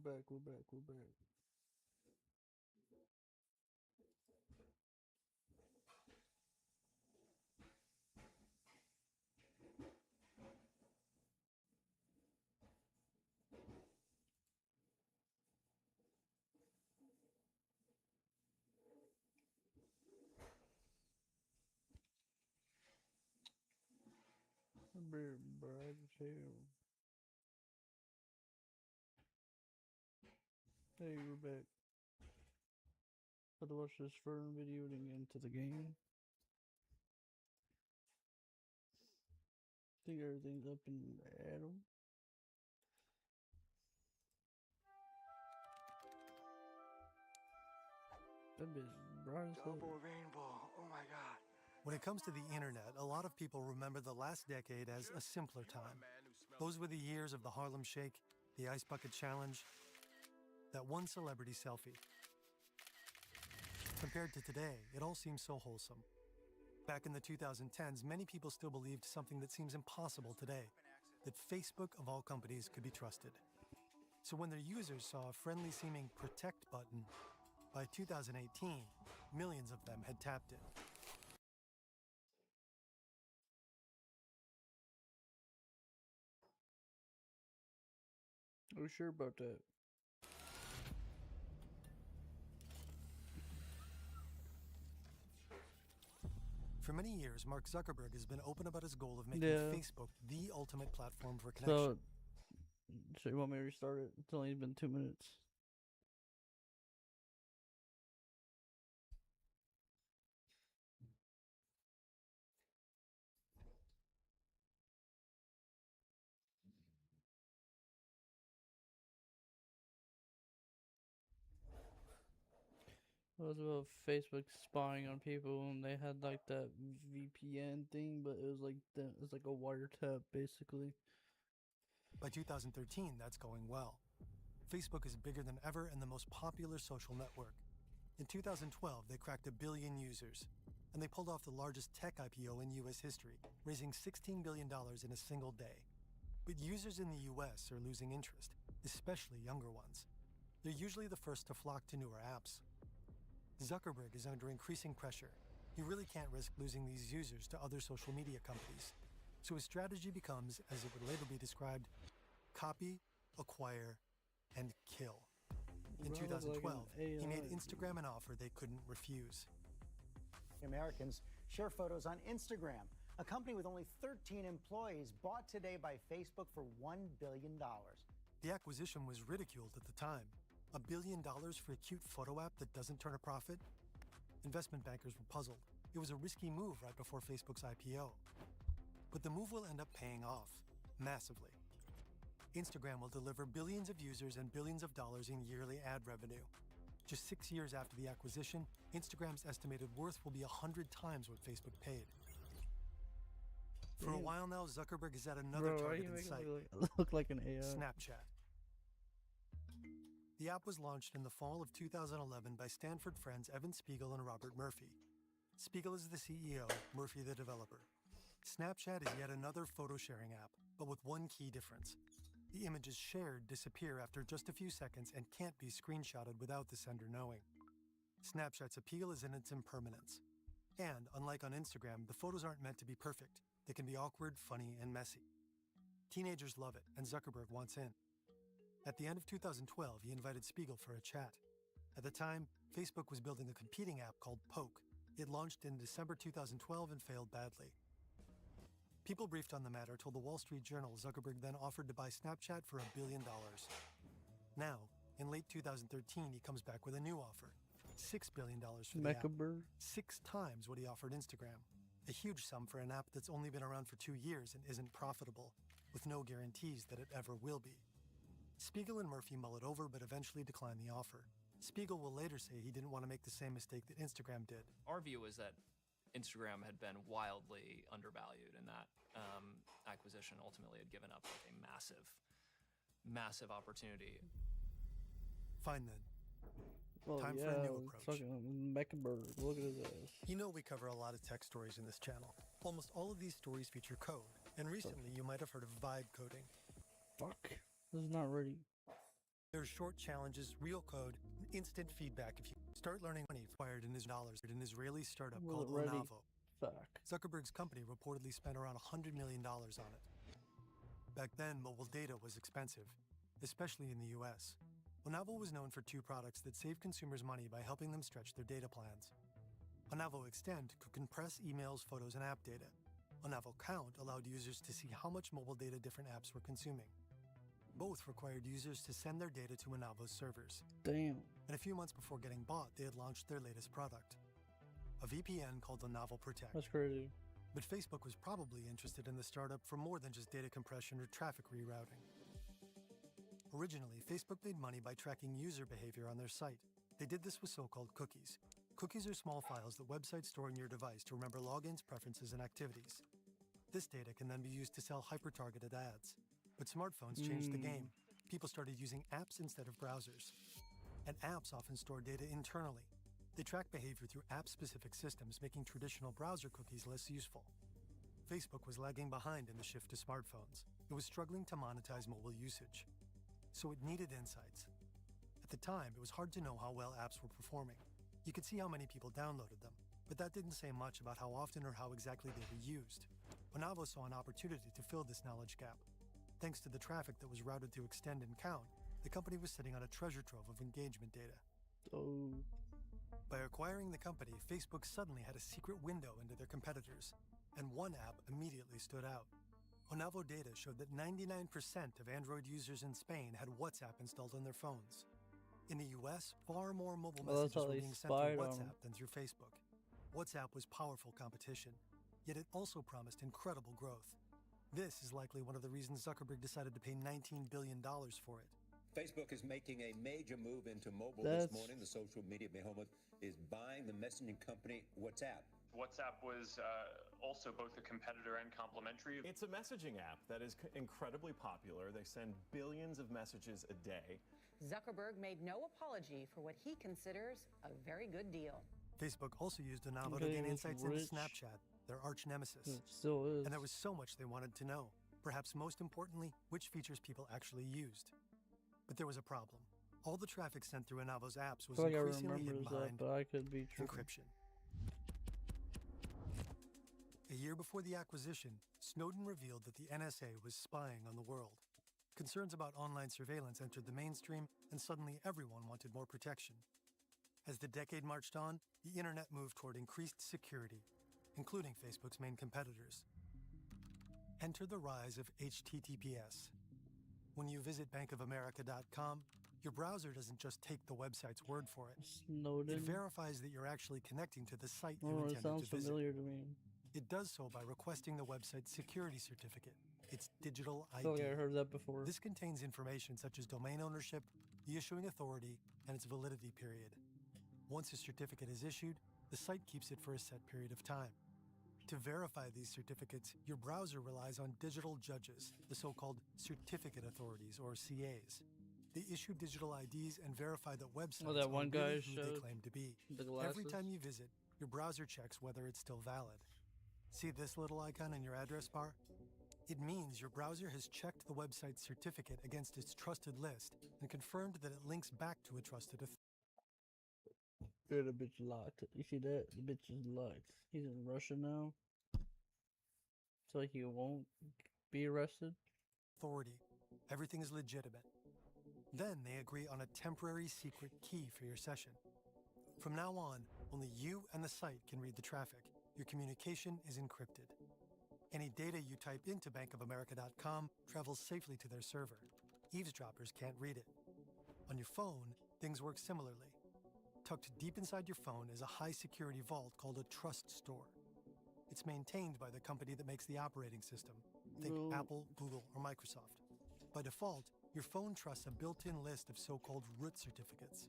We're back. We're back. We're back. We're back too. Hey, we're back. Had to watch this firm video to get into the game. Think everything's up in Adam. That bitch bright as hell. Double rainbow. Oh my god. When it comes to the internet, a lot of people remember the last decade as a simpler time. Those were the years of the Harlem Shake, the Ice Bucket Challenge, that one celebrity selfie. Compared to today, it all seems so wholesome. Back in the 2010s, many people still believed something that seems impossible today, that Facebook, of all companies, could be trusted. So when their users saw a friendly-seeming protect button, by 2018, millions of them had tapped it. Are you sure about that? For many years, Mark Zuckerberg has been open about his goal of making Yeah. Facebook the ultimate platform for connection. So you want me to restart it? It's only been 2 minutes. It was about Facebook spying on people, and they had like that VPN thing, but it was like a wiretap basically. By 2013, that's going well. Facebook is bigger than ever and the most popular social network. In 2012, they cracked 1 billion users, and they pulled off the largest tech IPO in U.S. history, raising $16 billion in a single day. But users in the U.S. are losing interest, especially younger ones. They're usually the first to flock to newer apps. Zuckerberg is under increasing pressure. He really can't risk losing these users to other social media companies. So his strategy becomes, as it would later be described, copy, acquire, and kill. In Bro, like 2012, an he made AI. Instagram an offer they couldn't refuse. Americans share photos on Instagram. A company with only 13 employees bought today by Facebook for $1 billion. The acquisition was ridiculed at the time. $1 billion for a cute photo app that doesn't turn a profit? Investment bankers were puzzled. It was a risky move right before Facebook's IPO. But the move will end up paying off, massively. Instagram will deliver billions of users and billions of dollars in yearly ad revenue. Just 6 years after the acquisition, Instagram's estimated worth will be 100 times what Facebook paid. For a Damn. while now, Zuckerberg is at another Bro, why target you in making sight. me look like an AI? Snapchat. The app was launched in the fall of 2011 by Stanford friends Evan Spiegel and Robert Murphy. Spiegel is the CEO, Murphy the developer. Snapchat is yet another photo sharing app, but with one key difference. The images shared disappear after just a few seconds and can't be screenshotted without the sender knowing. Snapchat's appeal is in its impermanence. And, unlike on Instagram, the photos aren't meant to be perfect. They can be awkward, funny, and messy. Teenagers love it, and Zuckerberg wants in. At the end of 2012, he invited Spiegel for a chat. At the time, Facebook was building a competing app called Poke. It launched in December 2012 and failed badly. People briefed on the matter told the Wall Street Journal Zuckerberg then offered to buy Snapchat for $1 billion. Now, in late 2013, he comes back with a new offer, $6 billion for the app, Mechaberg. 6 times what he offered Instagram. A huge sum for an app that's only been around for 2 years and isn't profitable, with no guarantees that it ever will be. Spiegel and Murphy mull it over but eventually decline the offer. Spiegel will later say he didn't want to make the same mistake that Instagram did. Our view was that Instagram had been wildly undervalued, and that acquisition ultimately had given up like a massive opportunity. Fine then. Oh Time for yeah, a new approach. fucking Mechaberg. Look at his ass. You know we cover a lot of tech stories in this channel. Almost all of these stories feature code, and recently you might have heard of vibe coding. Fuck. This is not ready. There's short challenges, real code, and instant feedback if you start learning money acquired in dollars at an Israeli startup Will called it ready? Onavo. Fuck. Zuckerberg's company reportedly spent around $100 million on it. Back then, mobile data was expensive, especially in the US. Onavo was known for two products that saved consumers money by helping them stretch their data plans. Onavo Extend could compress emails, photos, and app data. Onavo Count allowed users to see how much mobile data different apps were consuming. Both required users to send their data to Onavo's servers. Damn. And a few months before getting bought, they had launched their latest product, a VPN called Onavo Protect. That's crazy. But Facebook was probably interested in the startup for more than just data compression or traffic rerouting. Originally, Facebook made money by tracking user behavior on their site. They did this with so-called cookies. Cookies are small files that websites store in your device to remember logins, preferences, and activities. This data can then be used to sell hyper-targeted ads. But smartphones changed the game. People started using apps instead of browsers. And apps often store data internally. They track behavior through app-specific systems, making traditional browser cookies less useful. Facebook was lagging behind in the shift to smartphones. It was struggling to monetize mobile usage. So it needed insights. At the time, it was hard to know how well apps were performing. You could see how many people downloaded them, but that didn't say much about how often or how exactly they were used. Onavo saw an opportunity to fill this knowledge gap. Thanks to the traffic that was routed through Extend and Count, the company was sitting on a treasure trove of engagement data. Oh. By acquiring the company, Facebook suddenly had a secret window into their competitors, and one app immediately stood out. Onavo data showed that 99% of Android users in Spain had WhatsApp installed on their phones. In the US, far more mobile Well, that's messages how were they being sent through spied on WhatsApp than through Facebook. WhatsApp was powerful competition, yet it also promised incredible growth. This is likely one of the reasons Zuckerberg decided to pay $19 billion for it. Facebook is making a major move into mobile That's- this morning. The social media behemoth is buying the messaging company WhatsApp. WhatsApp was also both a competitor and complementary. It's a messaging app that is incredibly popular. They send billions of messages a day. Zuckerberg made no apology for what he considers a very good deal. Facebook also used Onavo to Okay, gain it's insights into rich. Snapchat, their arch nemesis. It still is. And there was so much they wanted to know. Perhaps most importantly, which features people actually used. But there was a problem. All the traffic sent through Onavo's apps I was feel like I increasingly remember hidden that, behind but I could be tripping. encryption. A year before the acquisition, Snowden revealed that the NSA was spying on the world. Concerns about online surveillance entered the mainstream, and suddenly everyone wanted more protection. As the decade marched on, the internet moved toward increased security, including Facebook's main competitors. Enter the rise of HTTPS. When you visit bankofamerica.com, your browser doesn't just take the website's word for it. It Snowden. verifies that you're actually connecting to the site you Oh, it intended sounds to visit. familiar to me. It does so by requesting the website's security certificate, its digital I ID. feel like I heard that before. This contains information such as domain ownership, the issuing authority, and its validity period. Once a certificate is issued, the site keeps it for a set period of time. To verify these certificates, your browser relies on digital judges, the so-called certificate authorities, or CAs. They issue digital IDs and verify that websites that one are guy really who they showed claim to be. the glasses. Every time you visit, your browser checks whether it's still valid. See this little icon in your address bar? It means your browser has checked the website's certificate against its trusted list and confirmed that it links back to a trusted authority. Good, the bitch locked. You see that? The bitch is locked. He's in Russia now. So he won't be arrested. Everything is legitimate. Then they agree on a temporary secret key for your session. From now on, only you and the site can read the traffic. Your communication is encrypted. Any data you type into bankofamerica.com travels safely to their server. Eavesdroppers can't read it. On your phone, things work similarly. Tucked deep inside your phone is a high-security vault called a trust store. It's maintained by the company that makes the operating system. Think No. Apple, Google, or Microsoft. By default, your phone trusts a built-in list of so-called root certificates.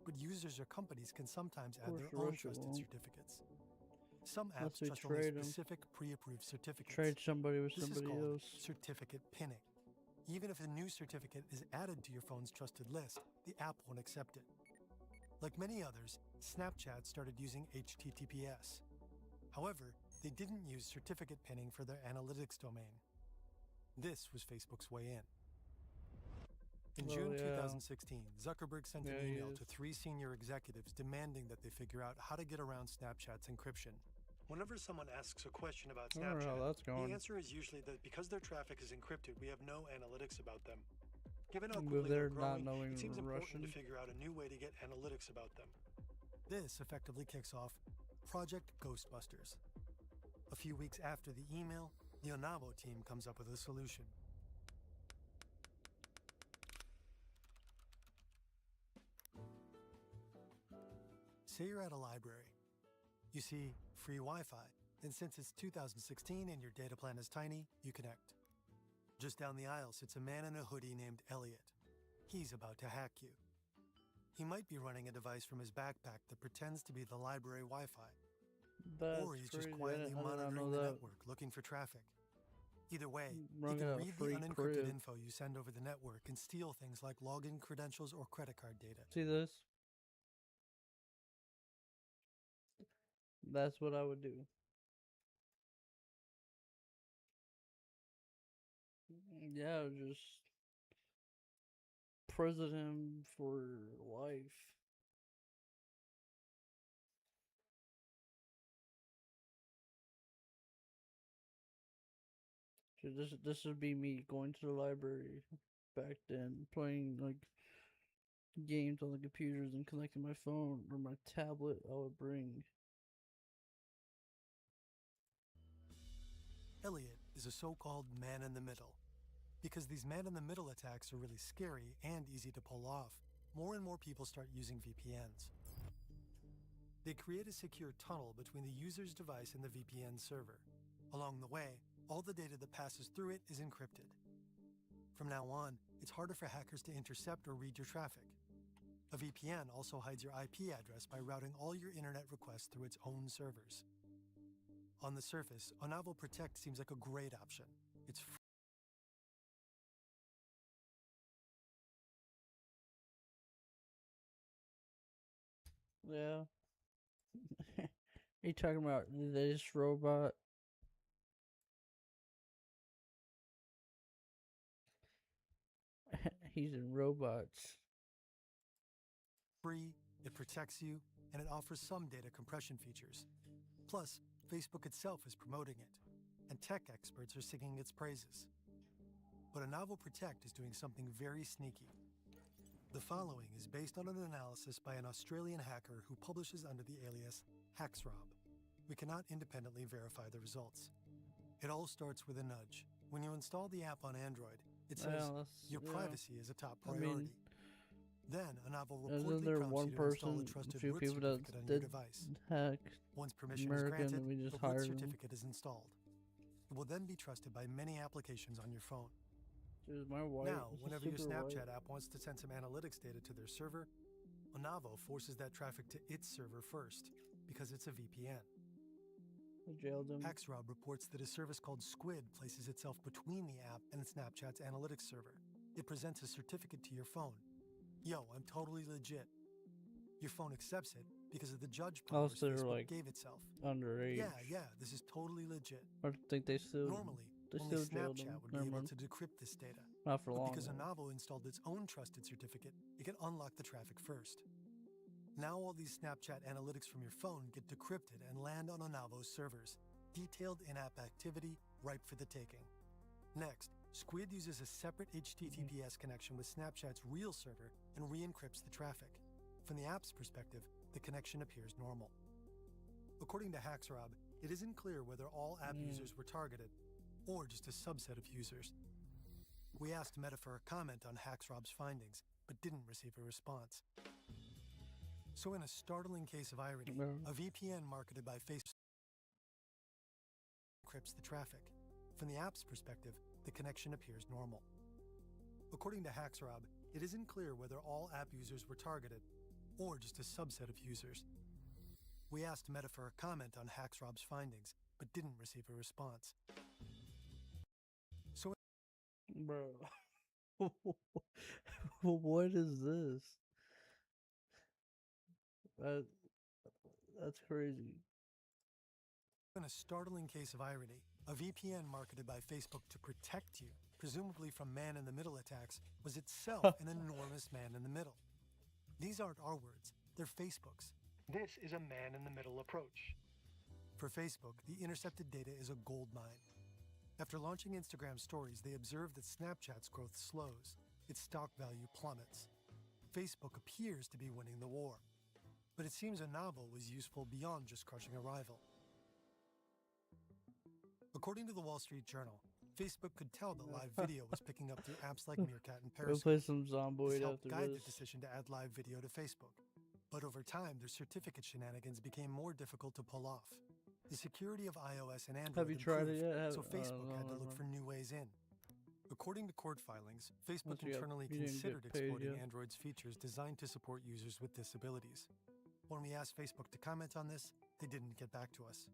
But users or companies can sometimes add their course own Russia trusted won't. certificates. Some Unless apps we trust only trade 'em. specific pre-approved certificates. Trade somebody with This is somebody called else. certificate pinning. Even if a new certificate is added to your phone's trusted list, the app won't accept it. Like many others, Snapchat started using HTTPS. However, they didn't use certificate pinning for their analytics domain. This was Facebook's way in. In Oh, June yeah. 2016, Zuckerberg sent Yeah, an he email is. to 3 senior executives demanding that they figure out how to get around Snapchat's encryption. Whenever someone asks a question about I don't know how Snapchat, that's the going. answer is usually that because their traffic is encrypted, we have no analytics about them. Given how With quickly their they're not growing, knowing it seems important Russian. to figure out a new way to get analytics about them. This effectively kicks off Project Ghostbusters. A few weeks after the email, the Onavo team comes up with a solution. Say you're at a library. You see free Wi-Fi, and since it's 2016 and your data plan is tiny, you connect. Just down the aisle sits a man in a hoodie named Elliot. He's about to hack you. He might be running a device from his backpack that pretends to be the library Wi-Fi. That's Or he's just crazy. quietly I did not monitoring know the that. network, looking for traffic. Either way, he Running can a read the free unencrypted crib. info you send over the network and steal things like login credentials or credit card data. See this? That's what I would do. Yeah, just president for life. So this would be me going to the library back then, playing like games on the computers and connecting my phone or my tablet. I would bring. Elliot is a so-called man in the middle. Because these man-in-the-middle attacks are really scary and easy to pull off, more and more people start using VPNs. They create a secure tunnel between the user's device and the VPN server. Along the way, all the data that passes through it is encrypted. From now on, it's harder for hackers to intercept or read your traffic. A VPN also hides your IP address by routing all your internet requests through its own servers. On the surface, Onavo Protect seems like a great option. It's Yeah. You talking about this robot? He's in robots. free, it protects you, and it offers some data compression features. Plus, Facebook itself is promoting it, and tech experts are singing its praises. But Onavo Protect is doing something very sneaky. The following is based on an analysis by an Australian hacker who publishes under the alias Haxrob. We cannot independently verify the results. It all starts with a nudge. When you install the app on Android, it says Well, your yeah. privacy is a top I mean, priority. Then Onavo Isn't reportedly there prompts one you to install person, a a trusted few root people that certificate on your did device. hack Once permission American, is granted, and we just the root hired them? certificate is installed. It will then be trusted by many applications on your phone. Dude, my wife. Now, this is whenever your super Snapchat white. app wants to send some analytics data to their server, Onavo forces that traffic to its server first, because it's a VPN. I jailed him. Haxrob reports that a service called Squid places itself between the app and Snapchat's analytics server. It presents a certificate to your phone. Yo, I'm totally legit. Your phone accepts it because of the judge powers Also, they're Facebook like gave itself. underage. Yeah, this is totally legit. I think they still. Normally, they only still jailed Snapchat him. would be Never able mind. to decrypt this data. Not for But long. because though. Onavo installed its own trusted certificate, it can unlock the traffic first. Now all these Snapchat analytics from your phone get decrypted and land on Onavo's servers. Detailed in-app activity, ripe for the taking. Next, Squid uses a separate HTTPS connection with Snapchat's real server and re-encrypts the traffic. From the app's perspective, the connection appears normal. According to Haxrob, it isn't clear whether all app users were targeted, or just a subset of users. We asked Meta for a comment on Haxrob's findings, but didn't receive a response. So in a startling case of irony, No. a VPN marketed by Facebook encrypts the traffic. From the app's perspective, the connection appears normal. According to Haxrob, it isn't clear whether all app users were targeted, or just a subset of users. We asked Meta for a comment on Haxrob's findings, but didn't receive a response. So Bro. What is this? That's crazy. in a startling case of irony, a VPN marketed by Facebook to protect you presumably from man-in-the-middle attacks, was itself an enormous man-in-the-middle. These aren't our words, they're Facebook's. This is a man-in-the-middle approach. For Facebook, the intercepted data is a gold mine. After launching Instagram stories, they observed that Snapchat's growth slows, its stock value plummets. Facebook appears to be winning the war. But it seems Anavo was useful beyond just crushing a rival. According to the Wall Street Journal, Facebook could tell that live video was picking up through apps like Meerkat and We'll Periscope. play some This Zomboid helped after guide this. the decision to add live video to Facebook. But over time, their certificate shenanigans became more difficult to pull off. The security of iOS and Android Have you tried it improved, yet? so Facebook no, had to no, look no. for new ways in. According to court filings, Facebook Once you got- internally you didn't get considered paid exploiting yet. Android's features designed to support users with disabilities. When we asked Facebook to comment on this, they didn't get back to us.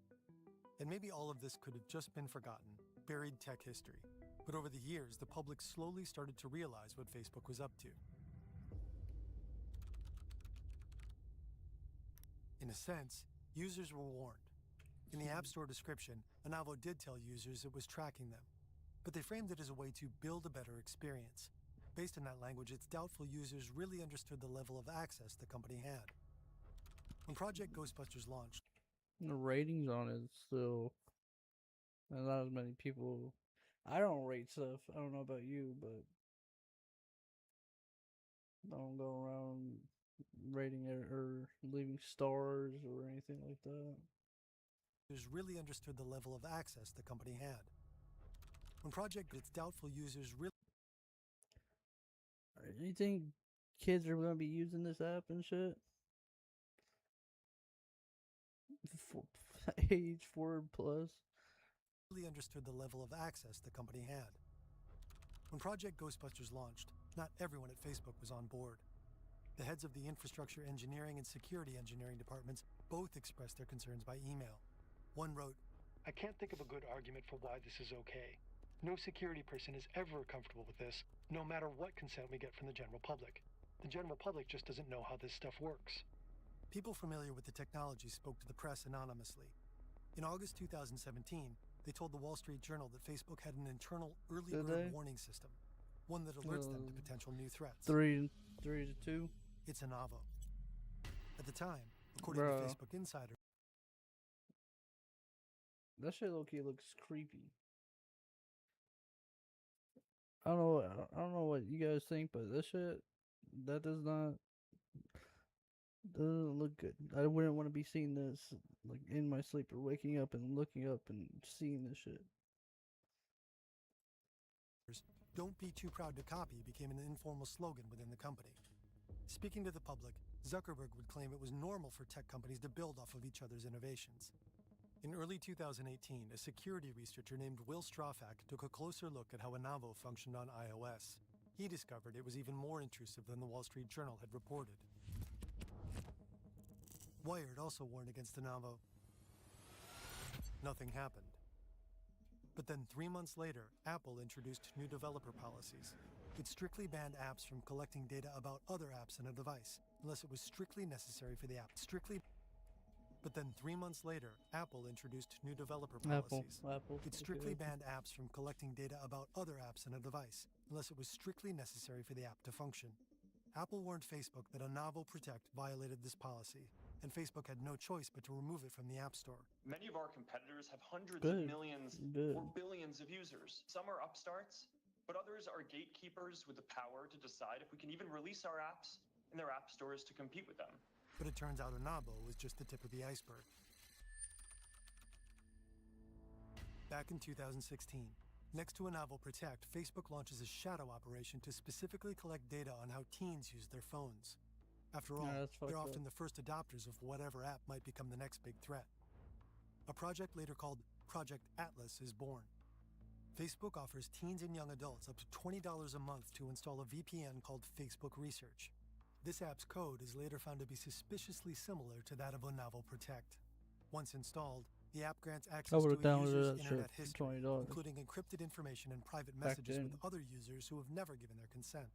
And maybe all of this could have just been forgotten, buried tech history. But over the years, the public slowly started to realize what Facebook was up to. In a sense, users were warned. In the App Store description, Anavo did tell users it was tracking them, but they framed it as a way to build a better experience. Based on that language, it's doubtful users really understood the level of access the company had. When Project Ghostbusters launched, The ratings on it still, and not as many people. I don't rate stuff. I don't know about you, but I don't go around rating it or leaving stars or anything like that. users really understood the level of access the company had. When Project, it's doubtful users really. You think kids are gonna be using this app and shit? For, age 4 plus. really understood the level of access the company had. When Project Ghostbusters launched, not everyone at Facebook was on board. The heads of the infrastructure engineering and security engineering departments both expressed their concerns by email. One wrote, I can't think of a good argument for why this is okay. No security person is ever comfortable with this, no matter what consent we get from the general public. The general public just doesn't know how this stuff works. people familiar with the technology spoke to the press anonymously. In August 2017, they told the Wall Street Journal that Facebook had an internal early Did bird they? warning system, one that alerts them to potential new threats. 3 to 2. It's Anavo. At the time, according Bro. to Facebook Insider, That shit low key looks creepy. I don't know what you guys think, but this shit that doesn't look good. I wouldn't want to be seeing this like in my sleep or waking up and looking up and seeing this shit. "Don't be too proud to copy" became an informal slogan within the company. Speaking to the public, Zuckerberg would claim it was normal for tech companies to build off of each other's innovations. In early 2018, a security researcher named Will Strofak took a closer look at how Anavo functioned on iOS. He discovered it was even more intrusive than the Wall Street Journal had reported. Wired also warned against Anavo. Nothing happened. But then 3 months later, Apple introduced new developer policies. It strictly banned apps from collecting data about other apps in a device, unless it was strictly necessary for the app. But then 3 months later, Apple introduced new developer policies. Apple. It strictly banned apps from collecting data about other apps in a device, unless it was strictly necessary for the app to function. Apple warned Facebook that Anavo Protect violated this policy, and Facebook had no choice but to remove it from the App Store. Many of our competitors have hundreds Good. of millions Good. or billions of users. Some are upstarts, but others are gatekeepers with the power to decide if we can even release our apps in their app stores to compete with them. But it turns out Anavo was just the tip of the iceberg. Back in 2016, next to Anavo Protect, Facebook launches a shadow operation to specifically collect data on how teens use their phones. After all, Yeah, that's fucked they're up. often the first adopters of whatever app might become the next big threat. A project later called Project Atlas is born. Facebook offers teens and young adults up to $20 a month to install a VPN called Facebook Research. This app's code is later found to be suspiciously similar to that of Anavo Protect. Once installed, the app grants access to would've a downloaded user's that shit internet for history, $20. including encrypted information and private Back messages with then. other users who have never given their consent.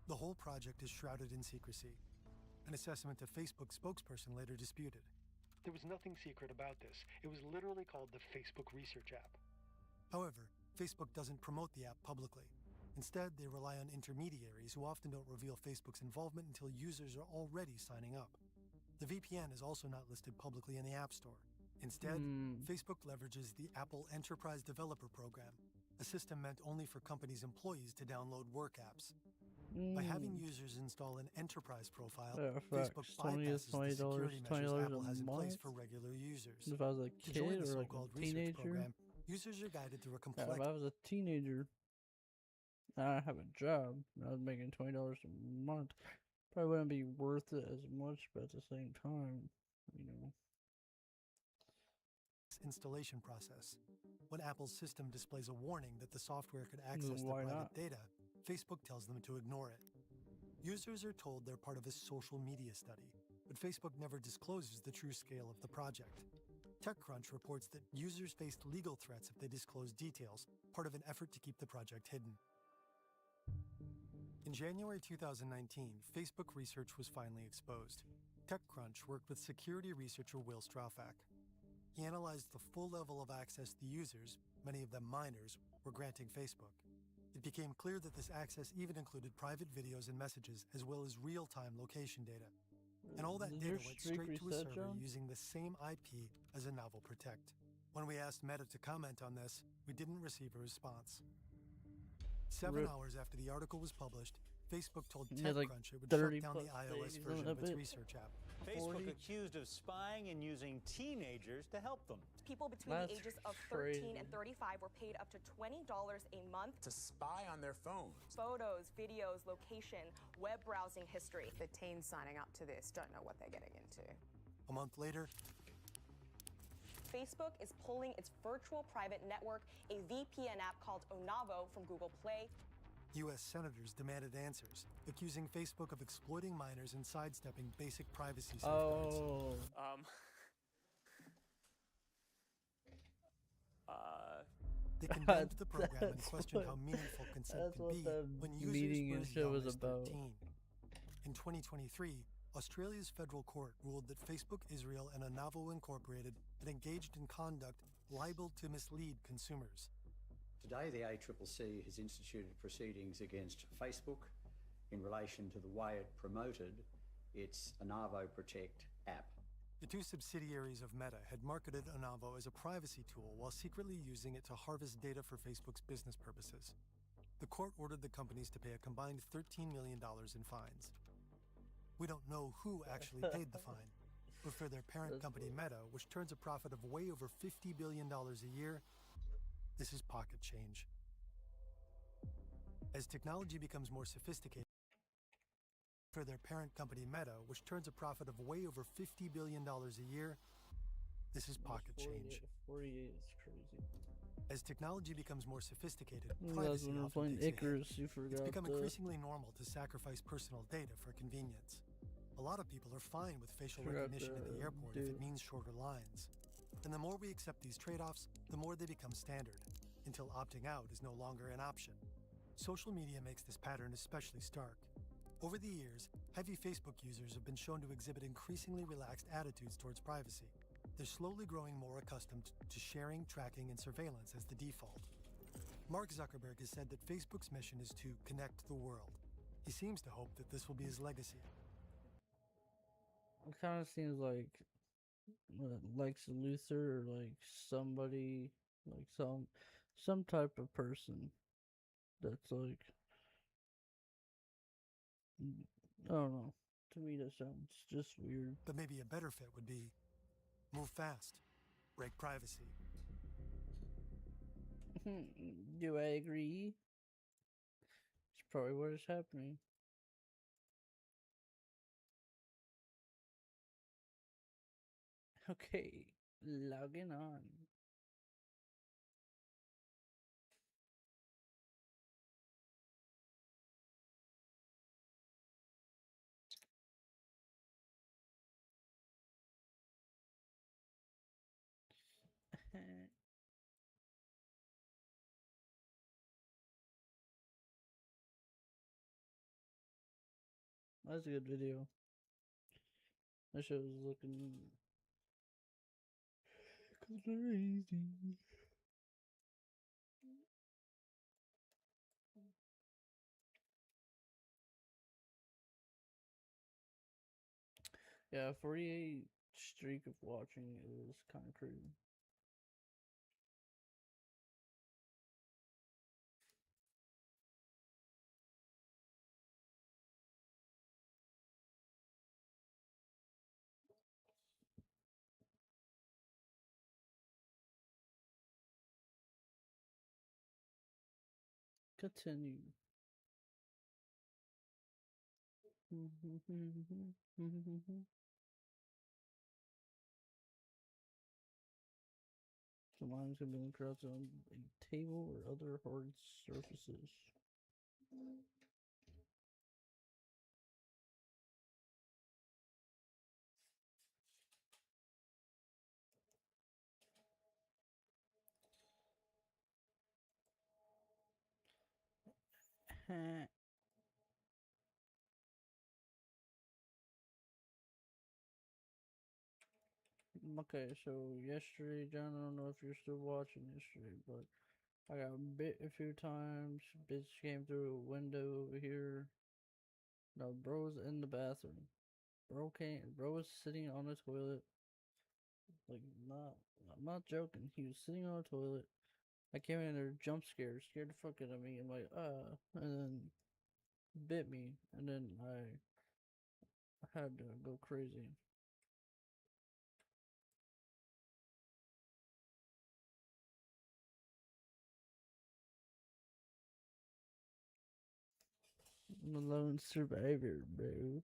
The whole project is shrouded in secrecy. An assessment a Facebook spokesperson later disputed. There was nothing secret about this. It was literally called the Facebook Research app. However, Facebook doesn't promote the app publicly. Instead, they rely on intermediaries who often don't reveal Facebook's involvement until users are already signing up. The VPN is also not listed publicly in the App Store. Instead, Facebook leverages the Apple Enterprise Developer Program, a system meant only for companies' employees to download work apps. By having users install an enterprise profile, Facebook bypasses the security measures Apple has in place for regular users. If I was a To kid join the or like so-called a research teenager, program, users are guided through a if complex I was a teenager, and I have a job, and I was making $20 a month, probably wouldn't be worth it as much, but at the same time, you know. installation process. When Apple's system displays a warning that the software could access the Why private not? data, Facebook tells them to ignore it. Users are told they're part of a social media study, but Facebook never discloses the true scale of the project. TechCrunch reports that users faced legal threats if they disclosed details, part of an effort to keep the project hidden. In January 2019, Facebook research was finally exposed. TechCrunch worked with security researcher Will Straufak. He analyzed the full level of access the users, many of them minors, were granting Facebook. It became clear that this access even included private videos and messages, as well as real-time location data. And all that Did data your went streak straight to a reset, server John? using the same IP as Anavo Protect. When we asked Meta to comment on this, we didn't receive a response. 7 Rip. hours after the article was published, Facebook told It had, like, TechCrunch it would 30 shut down the plus iOS days version on of its it. research app. Facebook 40? accused of spying and using teenagers to help them. People between That's the ages of 13 crazy. and 35 were paid up to $20 a month To spy on their phones. photos, videos, location, web browsing history. The teens signing up to this don't know what they're getting into. A month later, Facebook is pulling its virtual private network, a VPN app called Onavo, from Google Play. U.S. senators demanded answers, accusing Facebook of exploiting minors and sidestepping basic privacy safeguards. Oh, They condemned the program and That's questioned what- how meaningful consent that's could what be the when users meeting were and as shit young was as about. 13. In 2023, Australia's federal court ruled that Facebook Israel and Anavo Incorporated had engaged in conduct liable to mislead consumers. Today, the ACCC has instituted proceedings against Facebook in relation to the way it promoted its Anavo Protect app. The two subsidiaries of Meta had marketed Anavo as a privacy tool while secretly using it to harvest data for Facebook's business purposes. The court ordered the companies to pay a combined $13 million in fines. We don't know who actually paid the fine, but for their parent company Meta, which turns a profit of way over $50 billion a year, this is pocket change. As technology becomes more sophisticated, for their parent company Meta, which turns a profit of way over $50 billion a year, this is pocket change. 48 is crazy. As technology becomes more sophisticated, That's privacy when we're often playing takes a hit. Icarus, you It's forgot become the... increasingly normal to sacrifice personal data for convenience. A lot of people are fine with facial Forgot recognition at the the airport if it dude. means shorter lines. And the more we accept these trade-offs, the more they become standard, until opting out is no longer an option. Social media makes this pattern especially stark. Over the years, heavy Facebook users have been shown to exhibit increasingly relaxed attitudes towards privacy. They're slowly growing more accustomed to sharing, tracking, and surveillance as the default. Mark Zuckerberg has said that Facebook's mission is to connect the world. He seems to hope that this will be his legacy. It kind of seems like Lex Luthor, or like somebody, like some type of person that's like, I don't know. To me, that sounds just weird. But maybe a better fit would be move fast, break privacy. Do I agree? It's probably what is happening. Okay, logging on. That's a good video. That show was looking crazy. Yeah, 48 streak of watching is kind of crazy. Continue. So mine's gonna be crafted on a table or other hard surfaces. Okay, so yesterday, John, I don't know if you're still watching yesterday, but I got bit a few times. Bitch came through a window over here. No, bro was in the bathroom. Bro was sitting on the toilet. Like, I'm not joking. He was sitting on the toilet. I came in there, jump scared the fuck out of me. I'm like, and then bit me, and then I had to go crazy. I'm a lone survivor, bro.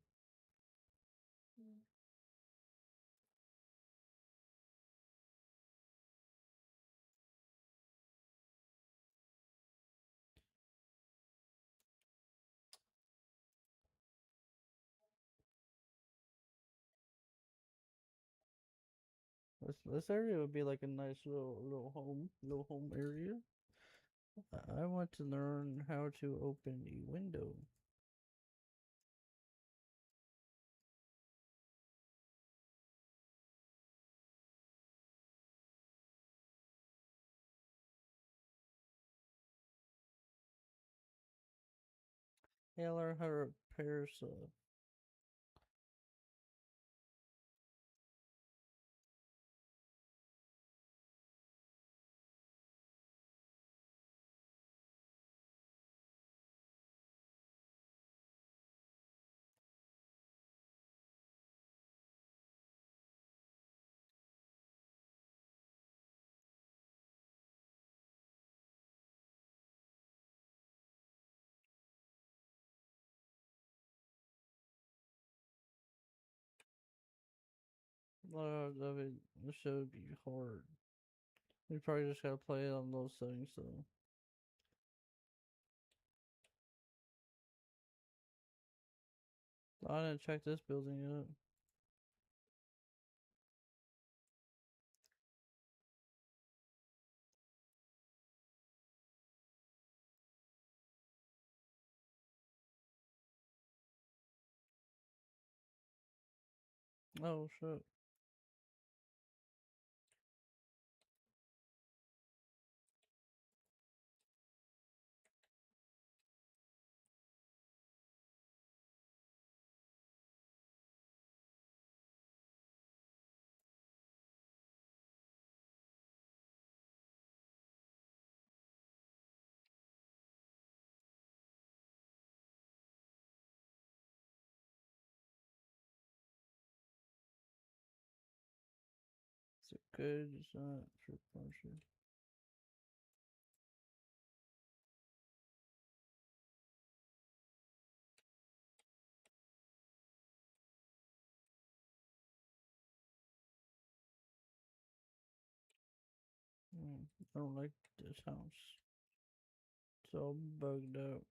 This area would be like a nice little home area. I want to learn how to open a window. Hey, I learned how to repair stuff. Of it, this should be hard. We probably just gotta play it on those settings though. I didn't check this building yet. Oh shit. Is it good? It's not for partial. I don't like this house. It's all bugged out.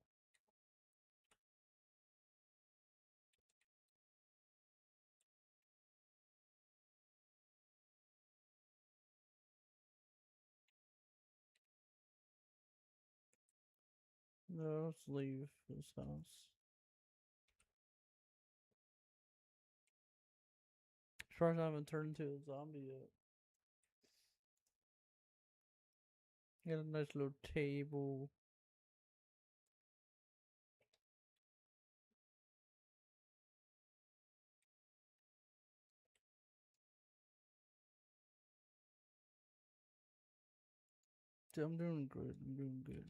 No, let's leave this house. As far as I haven't turned into a zombie yet. Got a nice little table. I'm doing good. I'm doing good.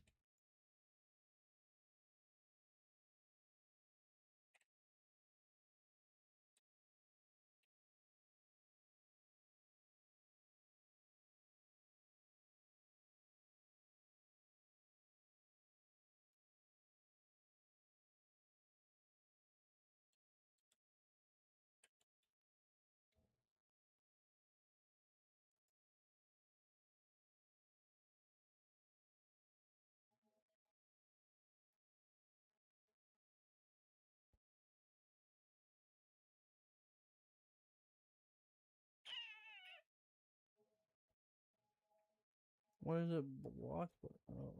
What is it blocked? Oh.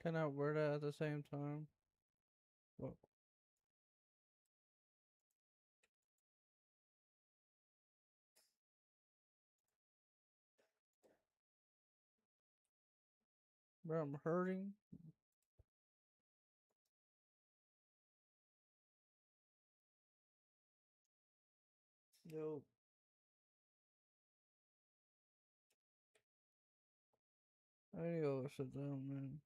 Can I wear that at the same time? What? Bro, I'm hurting. Yo. I need to go sit down, man.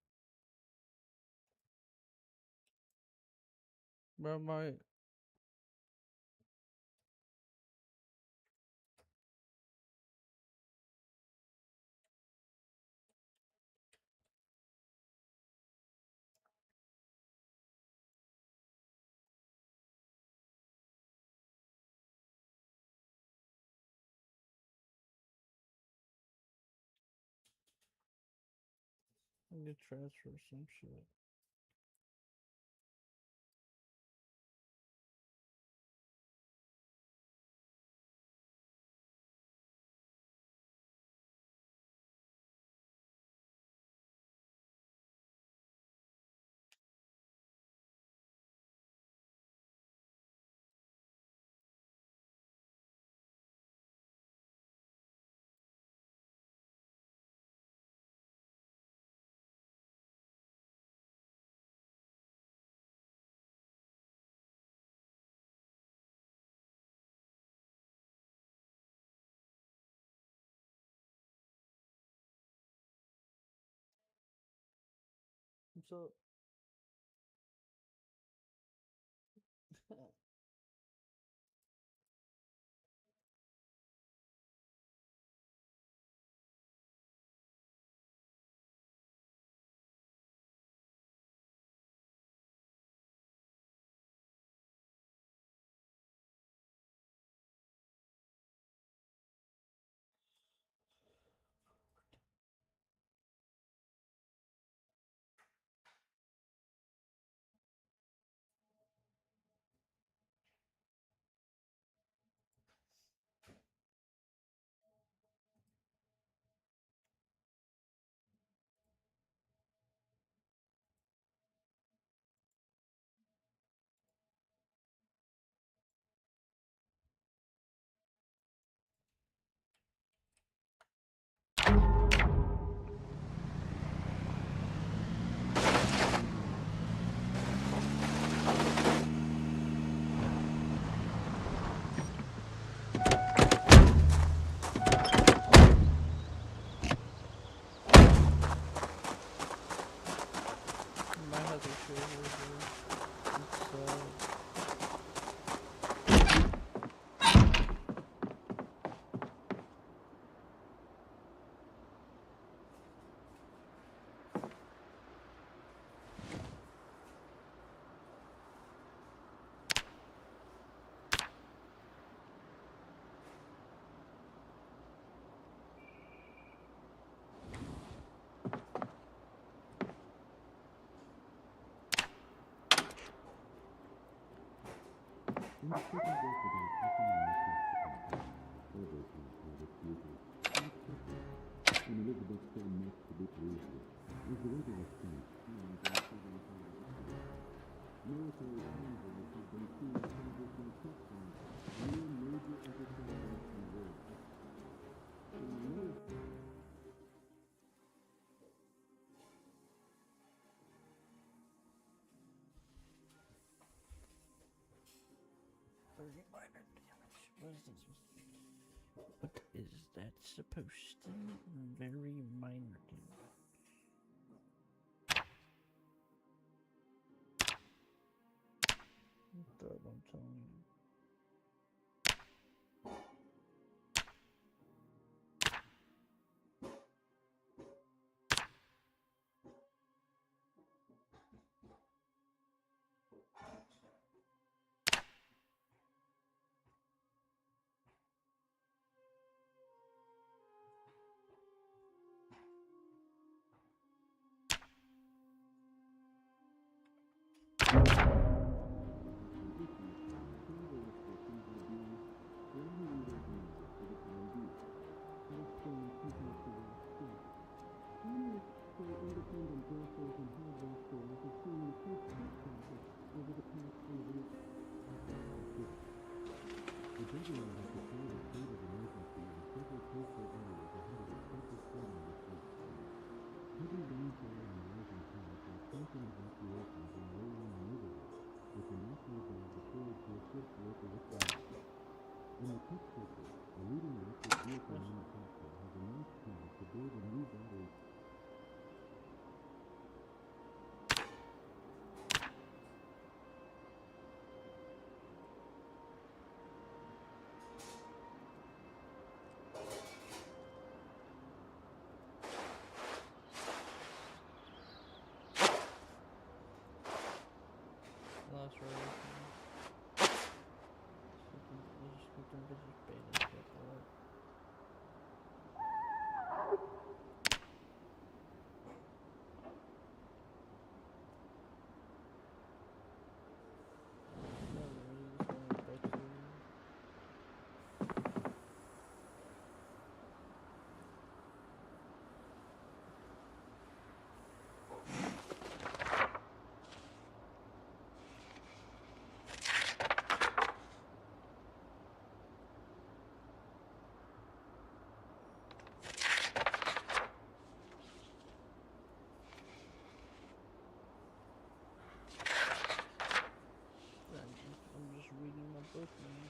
Bro, my I need to transfer some shit. What's up? Very minor damage. What is that supposed to mean? Very minor damage. What I'm telling you. Last row. Just get them bitches baited shit for it. I'm just reading my book, man.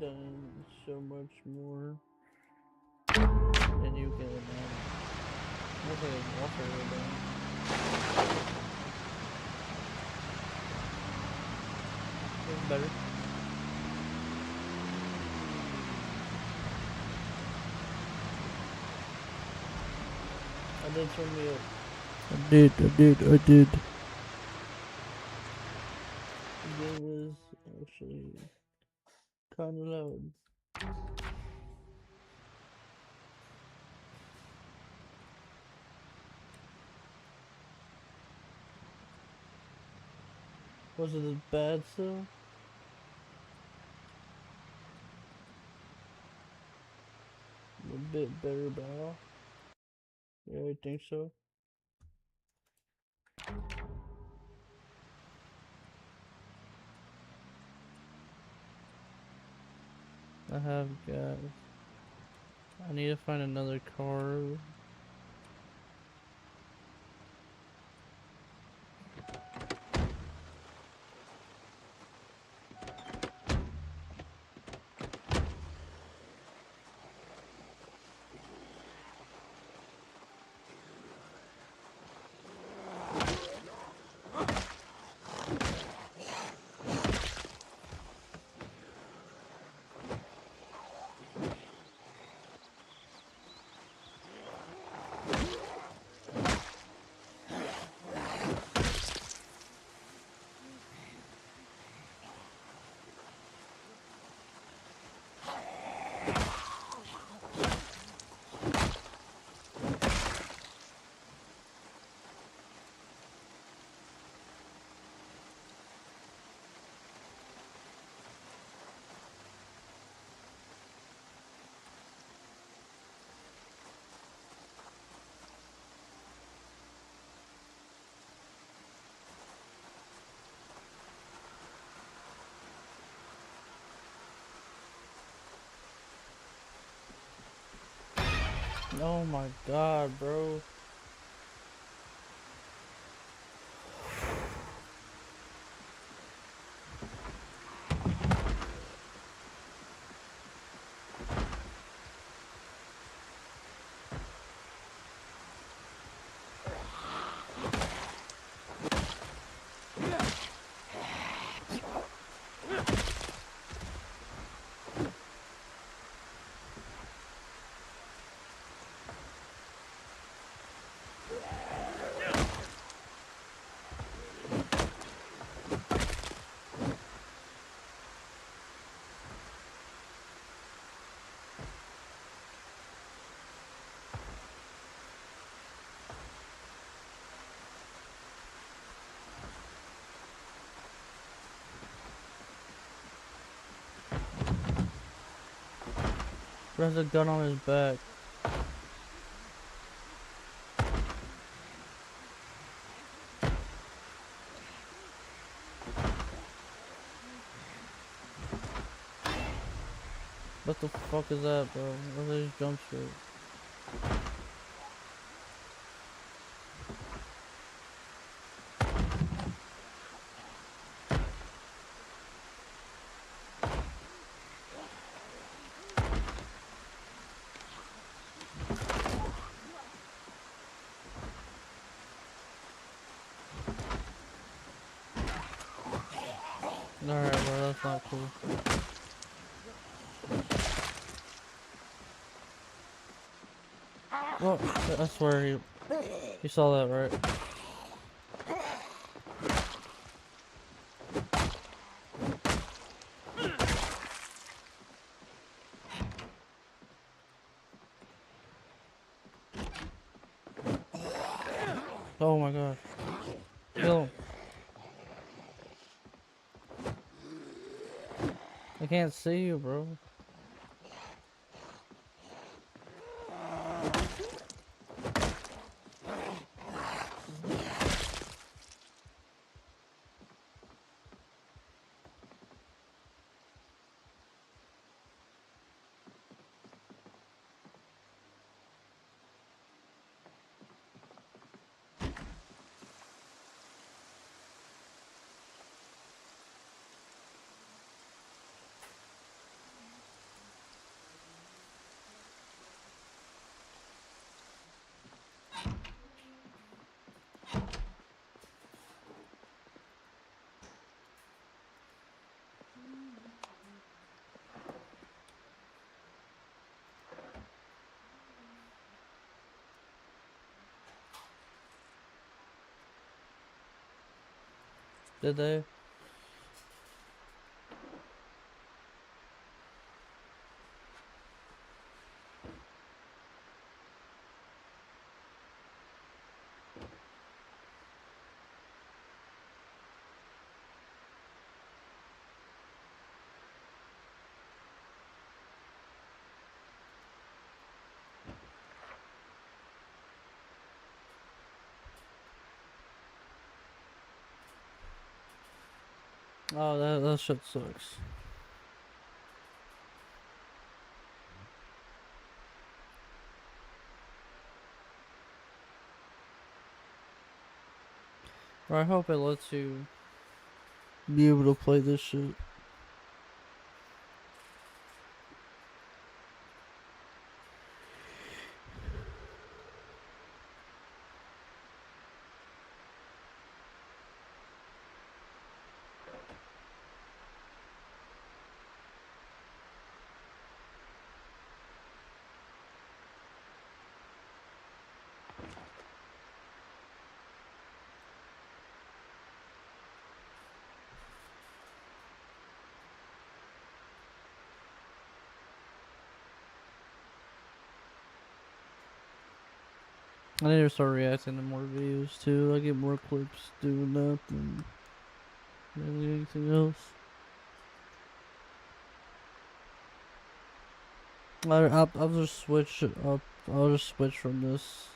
done so much more than you can imagine. Look at his water right there. It's better. I did turn me up. I did. It was actually kind of loud. Was it as bad still? A bit better bow. Yeah, I think so. I have gas. I need to find another car. Oh my god, bro. Bro has a gun on his back. What the fuck is that, bro? What is this jump street? Alright, bro, that's not cool. Well, I swear you saw that, right? Oh my god. Kill him. I can't see you, bro. Did they? Oh, that shit sucks. Or I hope it lets you be able to play this shit. I need to start reacting to more videos too. I get more clips doing that than really anything else. I'll just switch up. I'll just switch from this.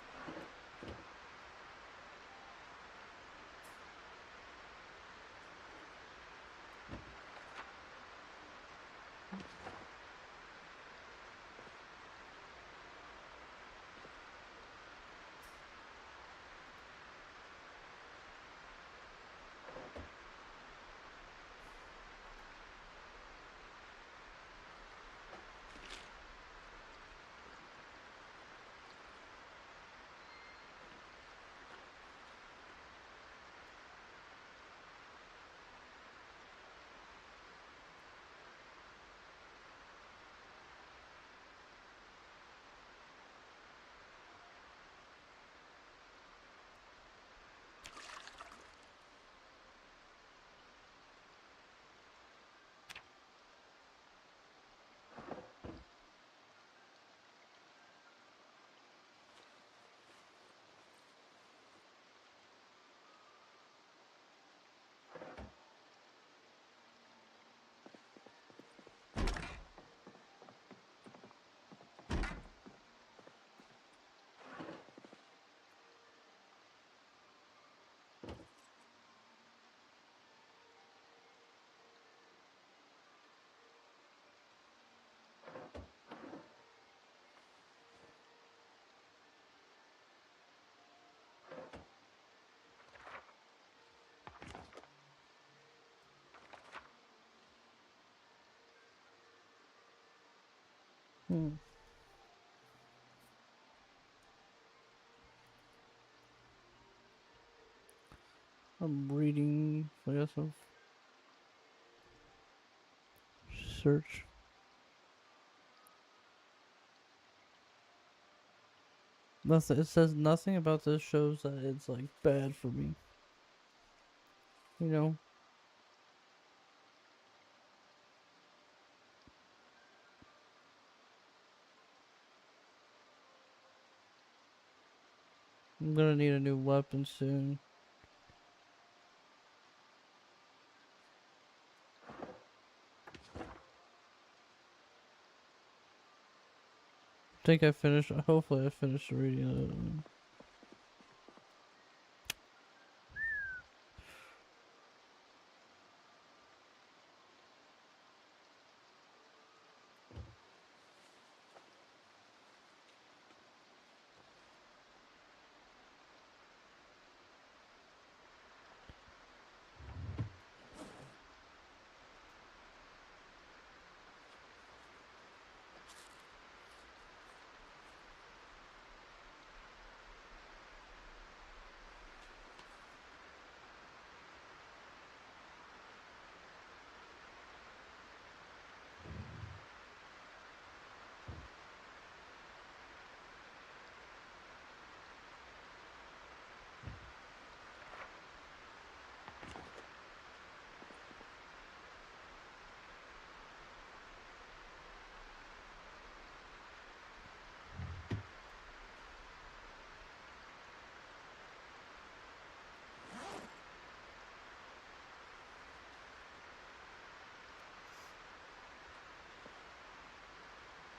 I'm reading, I guess I'll search. Nothing. It says nothing about this shows that it's like bad for me. You know. I'm gonna need a new weapon soon. I think I finished. Hopefully, I finished reading it.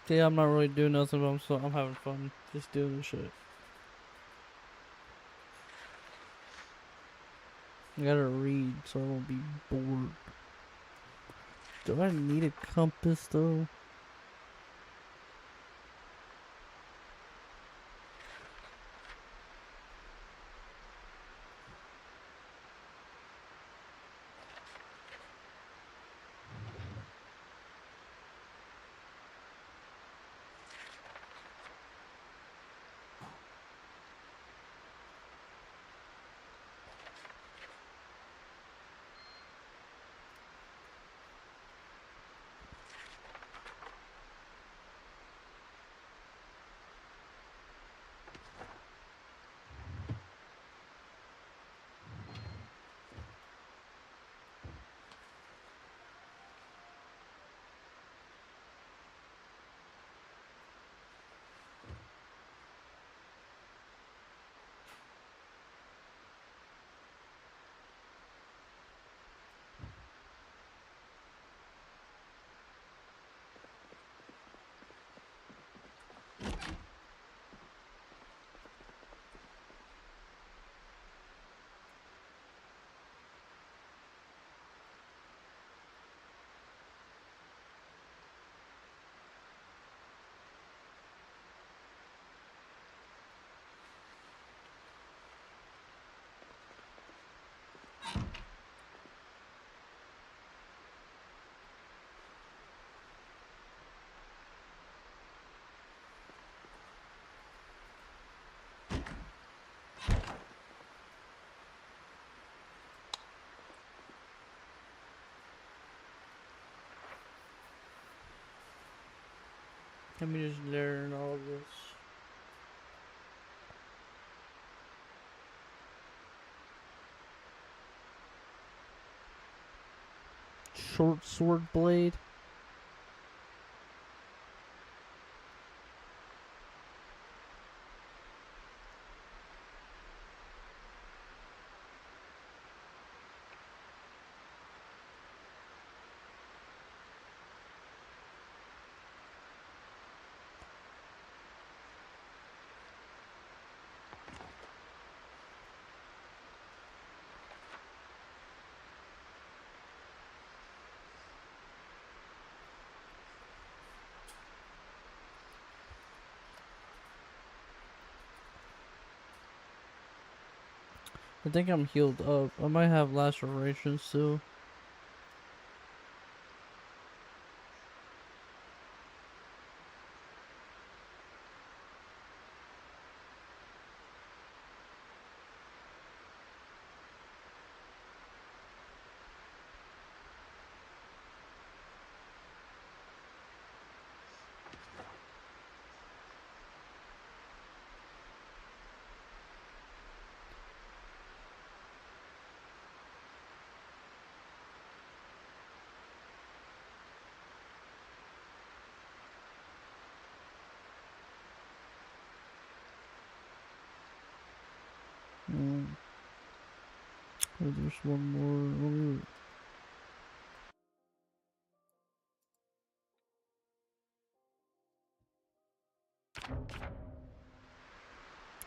Yeah, I'm not really doing nothing, but I'm having fun just doing this shit. I gotta read so I won't be bored. Do I need a compass though? Let me just learn all this. Short sword blade. I think I'm healed up. I might have lacerations still. Oh, there's one more.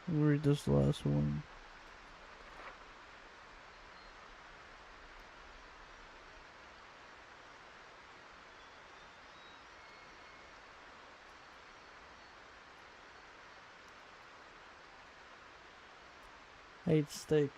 Let me read this last one. I ate steak.